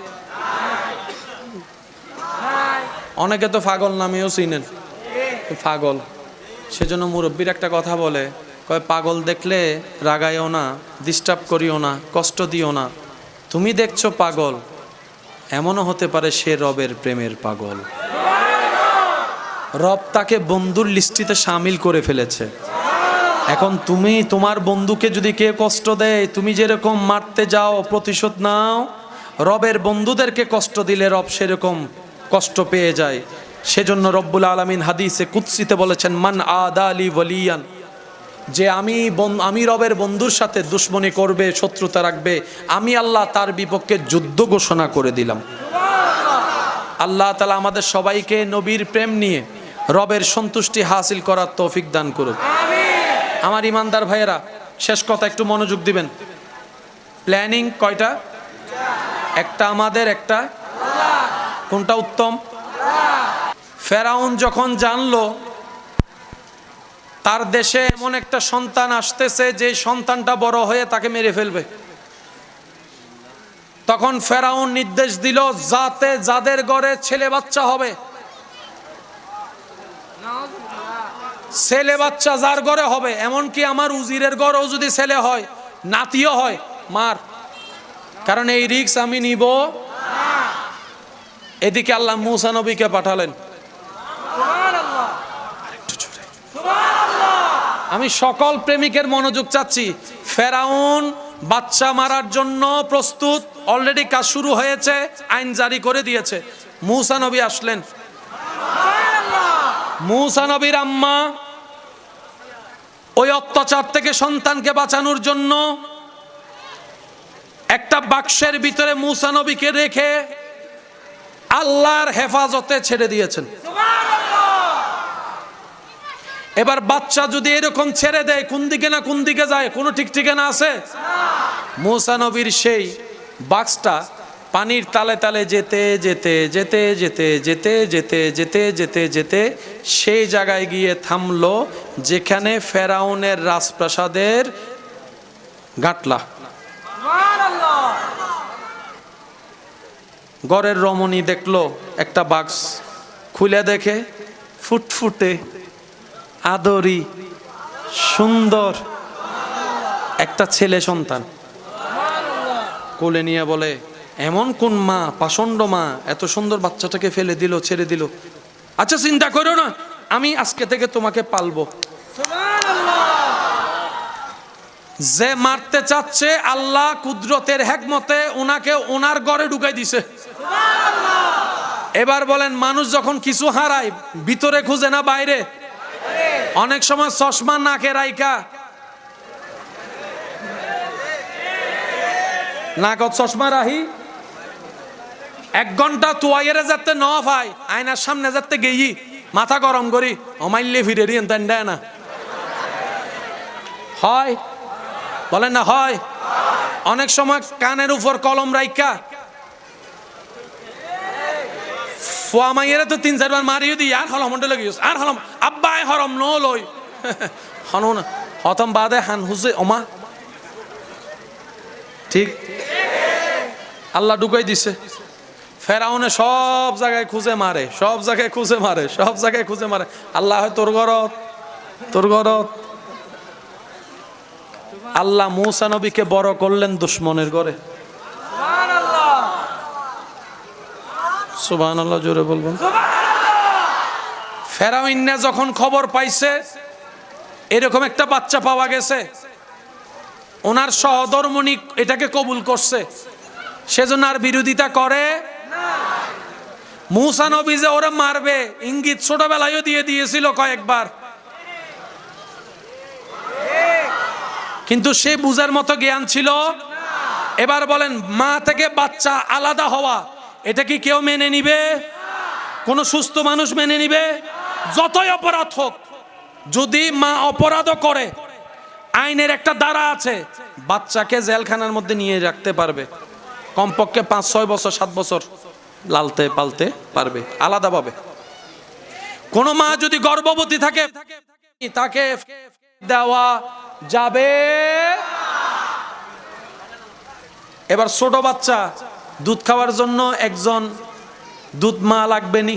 A: অনেকে তো পাগল নামেও চিনেন, পাগল। সেজন্য মুরব্বীর একটা কথা বলে, কয় পাগল দেখলে রাগাইও না, ডিস্টার্ব করিও না, কষ্ট দিও না। তুমি দেখছো পাগল, এমনও হতে পারে সে রবের প্রেমের পাগল। রব তাকে বন্ধুর লিস্টিতে শামিল করে ফেলেছে। এখন তুমি তোমার বন্ধুকে যদি কে কষ্ট দেয়, তুমি যেরকম মারতে যাও, প্রতিশোধ নাও, রবের বন্ধুদেরকে কষ্ট দিলে রব সেরকম কষ্ট পেয়ে যায়। সেজন্য রব্বুল আলামিন হাদিসে কুদসিতে বলেছেন, মান আদালি ওয়ালিয়ান যে আমি রবের বন্ধুর সাথে দুশ্মনী করবে, শত্রুতা রাখবে, আমি আল্লাহ তার বিপক্ষে যুদ্ধ ঘোষণা করে দিলাম। আল্লাহ তাআলা আমাদের সবাইকে নবীর প্রেম নিয়ে রবের সন্তুষ্টি হাসিল করার তৌফিক দান করুক। আমার ইমানদার ভাইয়েরা, শেষ কথা একটু মনোযোগ দিবেন। প্ল্যানিং কয়টা? একটা আমাদের, একটা কোনটা উত্তম? ফেরাউন যখন জানলো তার দেশে এমন একটা সন্তান আসতেছে যে সন্তানটা বড় হয়ে তাকে মেরে ফেলবে, তখন ফেরাউন নির্দেশ দিল যাতে যাদের ঘরে ছেলে বাচ্চা হবে, ছেলে বাচ্চা যার ঘরে হবে, এমনকি আমার উজিরের ঘরেও যদি ছেলে হয়, নাতিও হয়, মার, কারণ এই রিস্ক আমি নিব। এদিকে আল্লাহ মূসা নবীকে পাঠালেন। আমি সকল প্রেমিকের মনোযোগ চাচ্ছি। ফেরাউন বাচ্চা মারার জন্য প্রস্তুত, অলরেডি কাজ শুরু হয়েছে, আইন জারি করে দিয়েছে। মূসা নবী আসলেন। মূসা নবীর আম্মা ওই অত্যাচার থেকে সন্তানকে বাঁচানোর জন্য একটা বাক্সের ভিতরে মূসা নবীকে রেখে আল্লাহর হেফাজতে ছেড়ে দিয়েছেন। এবার বাচ্চা যদি এরকম ছেড়ে দেয়, কোন দিকে না কোন দিকে যায়, কোনো ঠিক ঠিকানা আছে? মূসা নবীর সেই বাক্সটা পানির তালে তালে যেতে যেতে যেতে যেতে যেতে যেতে যেতে যেতে যেতে সেই জায়গায় গিয়ে থামলো যেখানে ফেরাউনের রাজপ্রাসাদের গাটলা। ঘরের রমণী দেখলো একটা বাক্স, খুলে দেখে ফুটফুটে আদরি সুন্দর একটা ছেলে সন্তান। কোলে নিয়ে বলে, এমন কোন মা, পাষণ্ড মা এত সুন্দর বাচ্চাটাকে ফেলে দিল, ছেড়ে দিল? আচ্ছা চিন্তা করো না, আমি আজকে থেকে তোমাকে পালবো। যে মারতে চাচ্ছে আল্লাহ কুদরতের হিকমতে ওনাকে ওনার ঘরে ঢুকাই দিছে। এবার বলেন, মানুষ যখন কিছু হারায় ভিতরে খুঁজে না বাইরে? অনেক সময় চশমা নাকে রাইকা, নাকত চশমা রাহি, 1 ঘন্টা তোয়াইরে যাতে ন ভাই আয়নার সামনে যাতে গেই মাথা গরম করি অমাইলে ফিরে দিন তাই দেয় না? হয় বলেন না? হয়। অনেক সময় কানের উপর কলম রাইকা ফুয়া মাইয়েরা তো 3-4 বার মারিয়ে দিই, আর হলম মন্ডলে গিয়েছ, আর হলম আব্বাই হরম ন লই হন না হতম বাদে হান হুজে ওমা। ঠিক আল্লাহ ঢুকাই দিছে। ফেরাউনে সব জায়গায় খুঁজে মারে, সব জায়গায় খুঁজে মারে, সব জায়গায় খুঁজে মারে। আল্লাহ হয় তোর ঘরত, তোর ঘরত। আল্লাহ মূসা নবীকে বড় করলেন দুশ্মনের ঘরে। সুবহানাল্লাহ, জোরে বলবেন। ফেরাউন যখন খবর পাইছে এরকম একটা বাচ্চা পাওয়া গেছে, ওনার সহধর্মণি এটাকে কবুল করছে, সেজন্য আর বিরোধিতা করে না। মূসা নবী যে ওরা মারবে ইঙ্গিত ছোটবেলায়ও দিয়ে দিয়েছিল কয়েকবার, কিন্তু সে বুঝার মতো জ্ঞান ছিল। এবার বলেন, মা থেকে বাচ্চা আলাদা হওয়া এটা কি কেউ মেনে নিবে? কোন সুস্থ মানুষ মেনে নিবে? যতই অপরাধ হোক, যদি মা অপরাধও করে আইনের একটা ধারা আছে, বাচ্চাকে জেলখানার মধ্যে নিয়ে রাখতে পারবে, কমপক্ষে 5-6 বছর 7 বছর লালতে পালতে পারবে আলাদাভাবে। কোন মা যদি গর্ভবতী থাকে তাকে দেওয়া যাবে। এবার ছোট বাচ্চা দুধ খাওয়ার জন্য একজন দুধ মা লাগবে নি?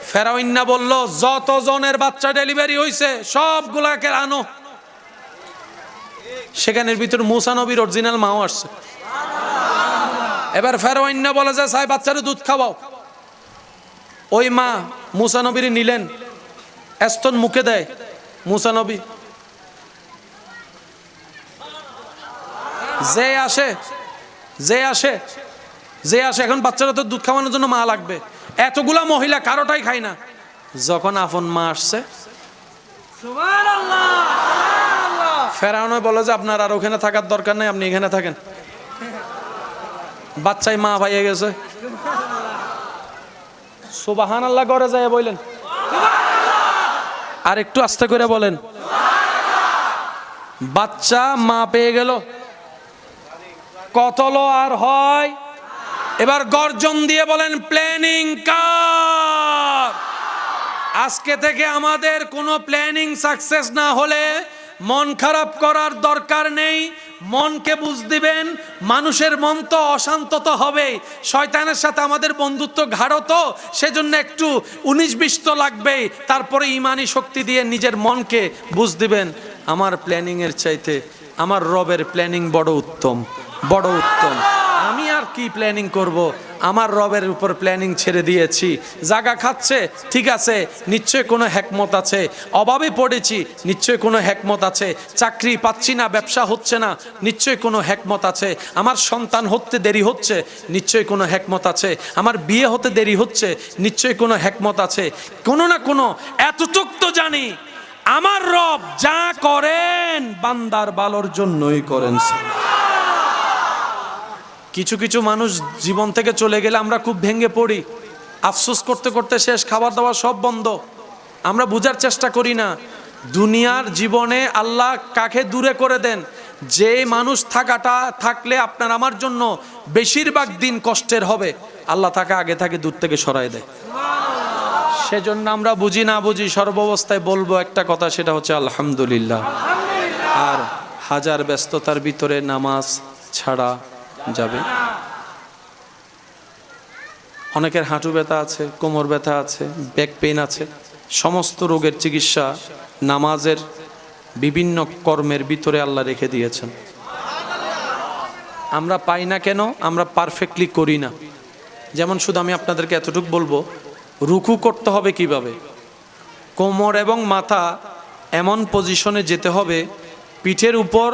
A: ফেরাউন বলল, যত জনের বাচ্চা ডেলিভারি হয়েছে সবগুলাকে আনো। সেখানের ভিতর মূসা নবীর অরিজিনাল মাও আসছে। এবার ফেরাউন বলে যে সাই বাচ্চারে দুধ খাওয়াও। ওই মা মূসা নবীর নিলেন, স্তন মুখে দেয়। মূসা নবী যে আসে যে আসে যে আসে, এখন বাচ্চারা তো দুধ খাওয়ানোর জন্য মা লাগবে। এতগুলা মহিলা কারোটাই খায় না। যখন আপন মা আসছে, সুবহানাল্লাহ, ফেরাউন বলে যে আপনার আর ওখানে থাকার দরকার নেই, আপনি এখানে থাকেন। বাচ্চাই মা ভাইয়ে গেছে। সুবহানাল্লাহ করে যায় বললেন, আর একটু আস্তে করে বলেন। বাচ্চা মা পেয়ে গেল, কতল আর হয়। এবার গর্জন দিয়ে বলেন প্ল্যানিং কার। আজকে থেকে আমাদের কোনো প্ল্যানিং সাকসেস না হলে মন খারাপ করার দরকার নেই। মনকে বুঝ দিবেন, মানুষের মন তো অশান্ত তো হবেই। শয়তানের সাথে আমাদের বন্ধুত্ব গাঢ়, তো সেজন্য একটু 19-20 তো লাগবেই। তারপরে ইমানি শক্তি দিয়ে নিজের মনকে বুঝ দিবেন, আমার প্ল্যানিংয়ের চাইতে আমার রবের প্ল্যানিং বড় উত্তম, বড় উত্তম। আমি আর কি প্ল্যানিং করব, আমার রবের উপর প্ল্যানিং ছেড়ে দিয়েছি। জায়গা খাচ্ছে, ঠিক আছে, নিশ্চয় কোনো হিকমত আছে। অভাবে পড়েছি, নিশ্চয় কোনো হিকমত আছে। চাকরি পাচ্ছি না, ব্যবসা হচ্ছে না, নিশ্চয় কোনো হিকমত আছে। আমার সন্তান হতে দেরি হচ্ছে, নিশ্চয় কোনো হিকমত আছে। আমার বিয়ে হতে দেরি হচ্ছে, নিশ্চয় কোনো হিকমত আছে। কোনো না কোনো, এতটুক তো জানি আমার রব যা করেন বান্দার ভালোর জন্যই করেন। কিছু কিছু মানুষ জীবন থেকে চলে গেলে আমরা খুব ভেঙে পড়ি, আফসোস করতে করতে শেষ, খাবার দাবার সব বন্ধ। আমরা বুঝার চেষ্টা করি না দুনিয়ার জীবনে আল্লাহ কাকে দূরে করে দেন। যে মানুষ থাকলে আপনার আমার জন্য বেশিরভাগ দিন কষ্টের হবে, আল্লাহ তাকে আগে থাকে দূর থেকে সরায় দেয়। সেজন্য আমরা বুঝি না বুঝি সর্বাবস্থায় বলবো একটা কথা, সেটা হচ্ছে আলহামদুলিল্লাহ। আর হাজার ব্যস্ততার ভিতরে নামাজ ছাড়া যাবে। অনেকের হাঁটু ব্যথা আছে, কোমর ব্যথা আছে, ব্যাক পেইন আছে। সমস্ত রোগের চিকিৎসা নামাজের বিভিন্ন কর্মের ভিতরে আল্লাহ রেখে দিয়েছেন। আমরা পাই না কেন? আমরা পারফেক্টলি করি না। যেমন শুধু আমি আপনাদেরকে এতটুকু বলবো, রুকু করতে হবে কিভাবে। কোমর এবং মাথা এমন পজিশনে যেতে হবে, পিঠের উপর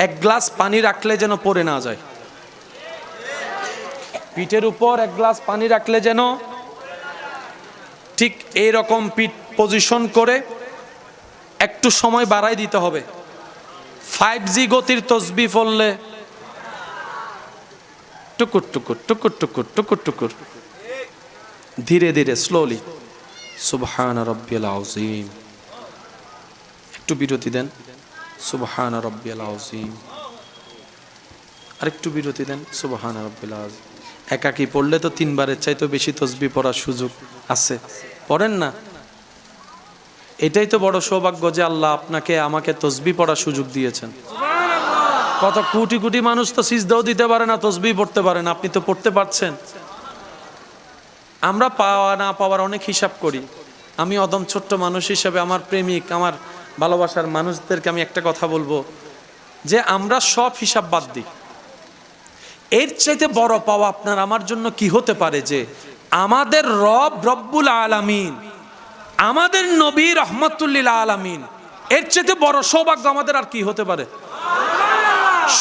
A: এক গ্লাস পানি রাখলে যেন পড়ে না যায়। পিঠের উপর এক গ্লাস পানি রাখলে যেন ঠিক এইরকম পিঠ পজিশন করে একটু সময় বাড়াই দিতে হবে। 5G গতির তসবিহ পড়লে টুকুর টুকুর টুকুর টুকুর টুকুর টুকুর, ধীরে ধীরে স্লোলি সুবহান রাব্বিয়াল আযীম। একটু বিরতি দেন, সুবহান রাব্বিয়াল আযীম। আরেকটু বিরতি দেন, সুবহান রাব্বিয়াল আযীম। একাকি পড়লে তো 3 বারের চাইতে বেশি তসবিহ পড়ার সুযোগ আছে, পড়েন না? এটাই তো বড় সৌভাগ্য যে আল্লাহ আপনাকে আমাকে তসবিহ পড়ার সুযোগ দিয়েছেন। কত কোটি কোটি মানুষ তো সিজদাও দিতে পারে না, তসবিহ পড়তে পারে না, আপনি তো পড়তে পারছেন। আমরা পাওয়া না পাওয়ার অনেক হিসাব করি। আমি অদম ছোট্ট মানুষ হিসেবে আমার প্রেমিক, আমার ভালোবাসার মানুষদেরকে আমি একটা কথা বলবো, যে আমরা সব হিসাব বাদ দিই। এর চাইতে বড় পাওয়া আপনার আমার জন্য কি হতে পারে, যে আমাদের রব রব্বুল আলামিন, আমাদের নবী রহমাতুল লিল আলামিন, এর চাইতে বড় সৌভাগ্য আমাদের আর কি হতে পারে?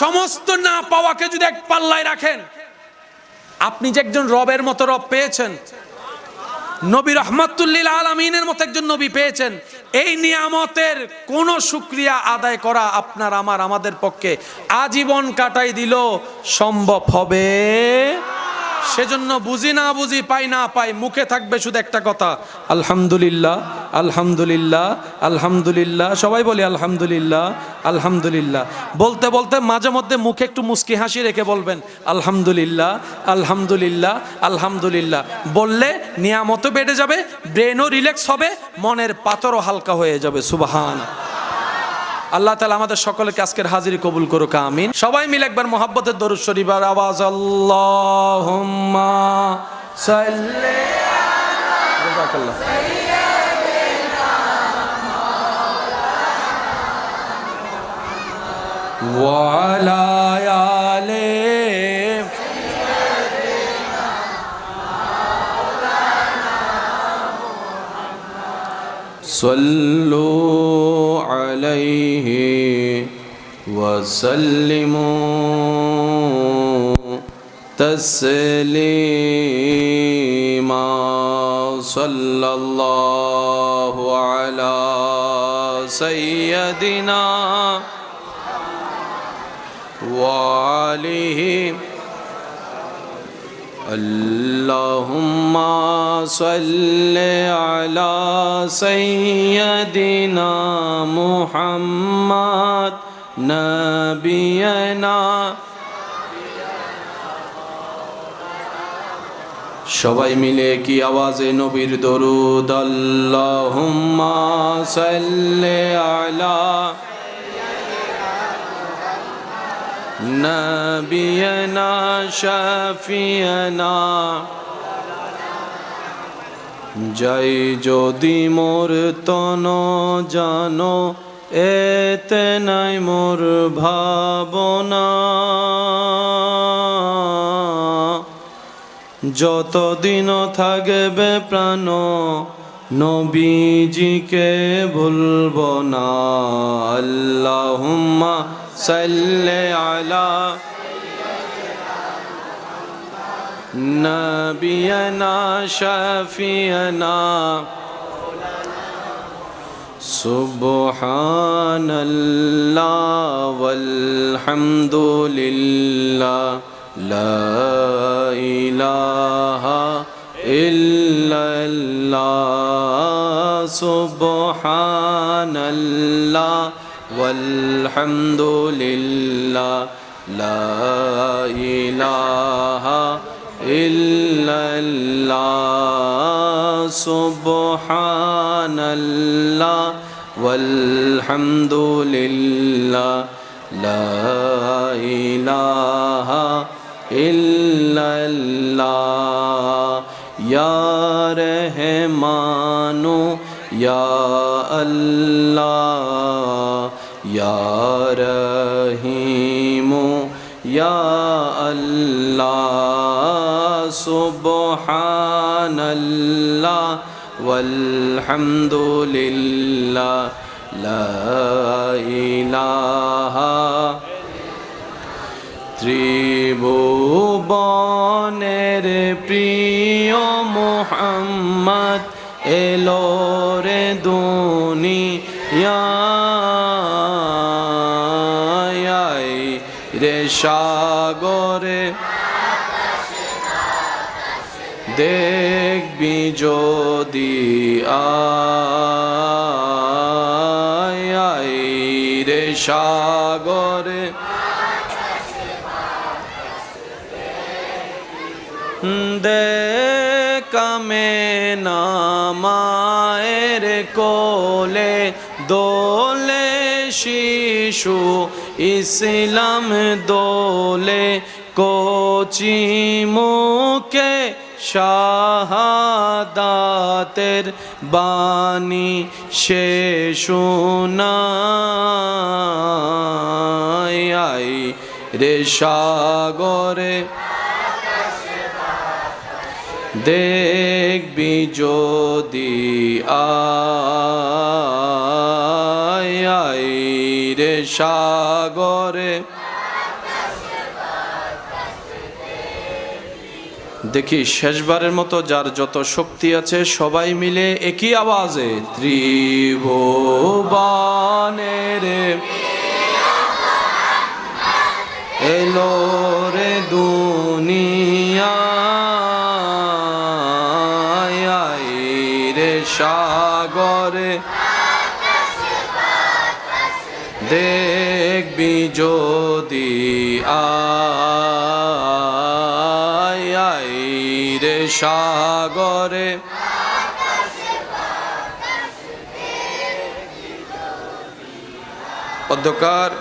A: সমস্ত না পাওয়াকে যদি এক পাল্লায় রাখেন, আপনি যে একজন রবের মতো রব পেয়েছেন, নবী রহমাতুল লিল আলামিনের মতো একজন নবী পেয়েছেন, এই নিয়ামতের কোন শুকরিয়া আদায় করা আপনার আমাদের পক্ষে আজীবন কাটাই দিল সম্ভব হবে। সেজন্য বুঝি না বুঝি, পাই না পাই, মুখে থাকবে শুধু একটা কথা, আলহামদুলিল্লাহ আলহামদুলিল্লাহ আলহামদুলিল্লাহ। সবাই বলি আলহামদুলিল্লাহ আলহামদুলিল্লাহ। বলতে বলতে মাঝে মধ্যে মুখে একটু মুস্কি হাসি রেখে বলবেন আলহামদুলিল্লাহ আলহামদুলিল্লাহ আলহামদুলিল্লাহ। বললে নিয়ামতও বেড়ে যাবে, ব্রেনও রিল্যাক্স হবে, মনের পাথরও হালকা হয়ে যাবে। সুবহান আল্লাহ তাআলা আমাদের সকলকে আজকের হাজিরি কবুল করুক, আমিন। সবাই মিলে একবার মুহাব্বতের দরুদ শরীফ আর আওয়াজ, আল্লাহুম্মা সাল্লি আলা সাইয়্যিদিনা মাওলানা ওয়া আলা আলি সাইয়্যিদিনা মাওলানা মুহাম্মদ সাল্লু আলাইহি ওয়া সাল্লিমু তাসলিমা। সাল্লাল্লাহু আলা সাইয়্যিদিনা وآله اللهم صل على سيدنا محمد نبينا সবাই মিলে কি আওয়াজে নবীর দরুদ আল্লাহুম্মা সাল্লি আলা নবিয়না শাফিয়না জয় যদি মোর তন জানো এতে নাই মোর ভাবনা যতদিন থাকবে প্রাণ নবীজিকে ভুলব না আল্লাহুম্মা সাল্লি আলা নবিয়না শাফিয়না সুবহানাল্লাহ ওয়ালহামদুলিল্লাহ লা ইলাহা ইল্লাল্লাহ সুবহানাল্লাহ ওয়ালহামদুলিল্লাহ লা ইলাহা ইল্লাল্লাহ সুবহানাল্লাহ ওয়ালহামদুলিল্লাহ লা ইলাহা ইল্লাল্লাহ ইয়া রহমানু ইয়া আল্লাহ ইয়া রহিমু ইয়া আল্লাহ সুবহানাল্লাহ ওয়ালহামদুলিল্লাহ লা ইলাহা ত্রিভুবনের প্রিয় মুহাম্মদ এলো রে দুনিয়ায় রে সাগরে দেখবি যদি আয় রে সাগরে দেখামে না মায়ের কোলে দোলে শিশু ইসলাম দোলে কচি মুখে শাহাদাতের বাণী সে শোনায় রে সাগরে দেখবি যদি আয় রে সাগরে দেখি শেষবারের মতো যার যত শক্তি আছে সবাই মিলে একই আওয়াজে ত্রিভুবনের এলো রে দুনিয়া সাগরে দেখবি যদি আয় রে সাগরে অধ্যকার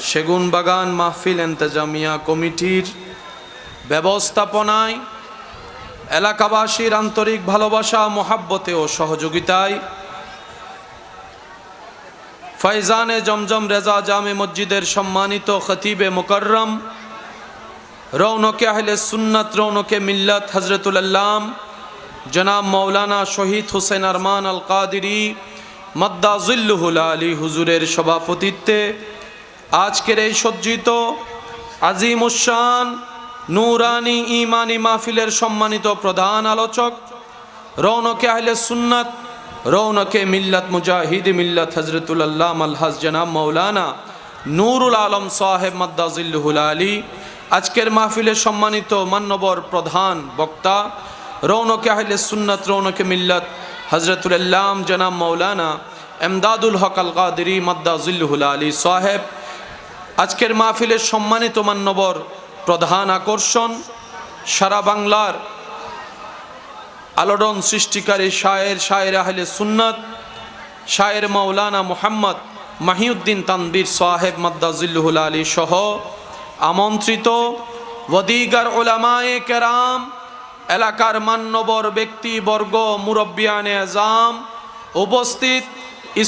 A: সেগুন বাগান মাহফিল ইন্তেজামিয়া কমিটির ব্যবস্থাপনায় এলাকাবাসীর আন্তরিক ভালোবাসা মোহাব্বতে ও সহযোগিতায় ফয়জানে জমজম রেজা জামে মসজিদের সম্মানিত খতিবে মুকররম রৌনকে আহলে সুন্নাত রৌনকে মিল্লাত হযরতুল আল্লাম জনাব মৌলানা শহীদ হুসেন আরমান আল কাদিরি মাদ্দা জিল্লুহুল আলী হুজুরের সভাপতিত্বে আজকের এই সজ্জিত আজিমুশান নূরানি ইমানি মাহফিলের সম্মানিত প্রধান আলোচক রৌনকে আহলে সুন্নাত রৌনকে মিল্লাত মুজাহিদ মিল্লাত হযরতুল আল্লাম আলহাজ জনাব মৌলানা নূরুল আলম সাহেব মাদ্দাজিল্লুহুল আলী, আজকের মাহফিলের সম্মানিত মান্যবর প্রধান বক্তা রৌনকে আহলে সুন্নাত রৌনকে মিল্লাত হযরতুল আল্লাম জনাব মৌলানা এমদাদুল হক আল কাদেরী মাদ্দাজিল্লুহুল আলী সাহেব, আজকের মাহফিলের সম্মানিত মান্যবর প্রধান আকর্ষণ, সারা বাংলার আলোড়ন সৃষ্টিকারী শায়ের আহলে সুন্নাত শায়ের মৌলানা মুহাম্মদ মাহিউদ্দিন তানবীর সাহেব মাদ্দাজিল্লুহুল আলী সহ আমন্ত্রিত ওয়াদিগার উলামায়ে কেরাম, এলাকার মান্যবর ব্যক্তিবর্গ, মুরব্বিয়ানে আজম, উপস্থিত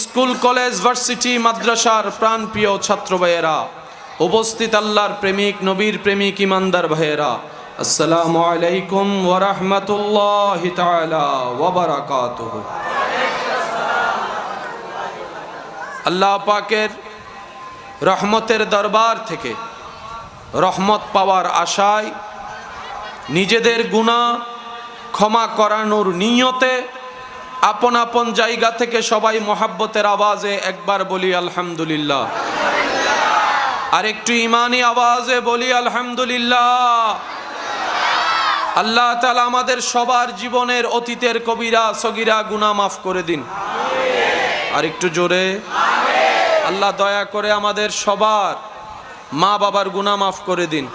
A: স্কুল কলেজ ভার্সিটি মাদ্রাসার প্রাণপ্রিয় ছাত্র ভাইয়েরা, উপস্থিত আল্লাহর প্রেমিক নবীর প্রেমিক ইমানদার ভাইয়েরা, আসসালামু আলাইকুম ওয়া রাহমাতুল্লাহি তাআলা ওয়া বারাকাতুহু। আল্লাহ পাকের রহমতের দরবার থেকে রহমত পাওয়ার আশায় নিজেদের গুনাহ ক্ষমা করানোর নিয়তে আপন আপন জায়গা থেকে সবাই মোহাব্বতের আওয়াজে একবার বলি আলহামদুলিল্লাহ, আর একটু ইমানি আওয়াজে বলি আলহামদুলিল্লাহ। আল্লাহ তাআলা আমাদের সবার জীবনের অতীতের কবিরা সগীরা গুনাহ মাফ করে দিন, আর একটু জোরে আল্লাহ দয়া করে আমাদের সবার মা বাবার গুনাহ মাফ করে দিন।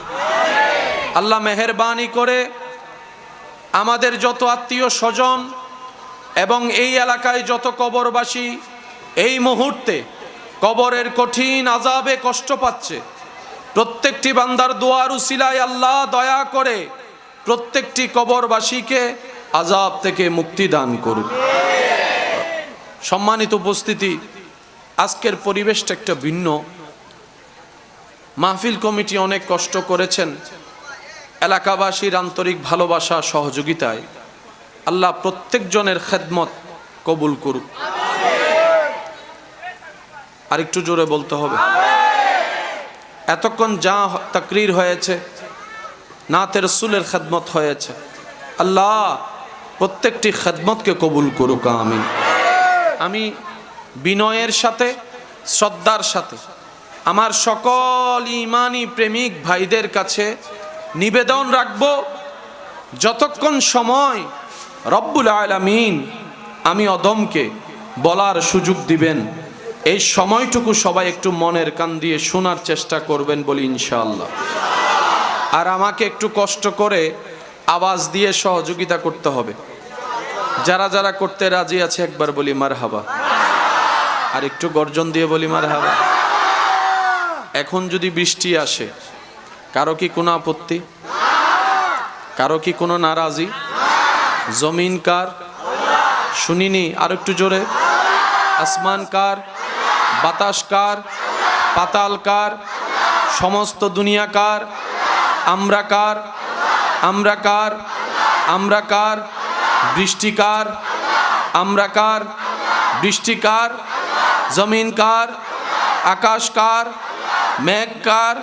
A: আল্লাহ মেহেরবানি করে আমাদের যত আত্মীয় স্বজন এবং এই এলাকায় যত কবরবাসী এই মুহূর্তে কবরের কঠিন আযাবে কষ্ট পাচ্ছে, প্রত্যেকটি বান্দার দোয়ার উসিলায় আল্লাহ দয়া করে প্রত্যেকটি কবরবাসীকে আযাব থেকে মুক্তি দান করুন। সম্মানিত উপস্থিতি, আজকের পরিবেশটা একটা ভিন্ন। মাহফিল কমিটি অনেক কষ্ট করেছেন, এলাকাবাসীর আন্তরিক ভালোবাসা সহযোগিতায় আল্লাহ প্রত্যেকজনের খেদমত কবুল করুক। আর একটু জোরে বলতে হবে। এতক্ষণ যা তাকরীর হয়েছে, নাতে রাসূলের খেদমত হয়েছে, আল্লাহ প্রত্যেকটি খেদমতকে কবুল করুক, আমিন। আমি বিনয়ের সাথে শ্রদ্ধার সাথে আমার সকল ইমানি প্রেমিক ভাইদের কাছে নিবেদন রাখব, যতক্ষণ সময় রব্বুল আলামিন আমি অদমকে বলার সুযোগ দিবেন, এই সময়টুকু সবাই একটু মনের কান দিয়ে শোনার চেষ্টা করবেন বলি ইনশাআল্লাহ। আর আমাকে একটু কষ্ট করে আওয়াজ দিয়ে সহযোগিতা করতে হবে। যারা যারা করতে রাজি আছে একবার বলি মারহাবা, আর একটু গর্জন দিয়ে বলি মারহাবা। এখন যদি বৃষ্টি আসে, কারো কি কোনো আপত্তি? কারো কি কোনো নারাজি? জমিন কার? শুনিনি, আর একটু জোরে। আসমান কার? বাতাস কার? পাতাল কার? সমস্ত দুনিয়া কার? আমরা কার? আমরা কার? আমরা কার? বৃষ্টি কার? আমরা কার? বৃষ্টি কার? জমিন কার? আকাশ কার? মেঘ কার?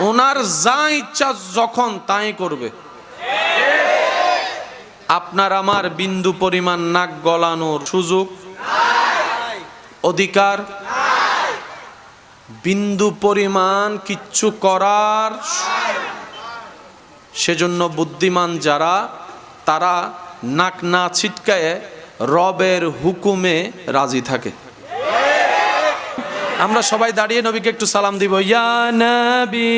A: ওনার যা ইচ্ছা যখন তাই করবে। আপনার আমার বিন্দু পরিমাণ নাক গলানোর সুযোগ অধিকার, বিন্দু পরিমাণ কিচ্ছু করার। সেজন্য বুদ্ধিমান যারা, তারা নাক না ছিটকায়ে রবের হুকুমে রাজি থাকে। আমরা সবাই দাঁড়িয়ে নবীকে একটু সালাম দিব। ইয়া নবী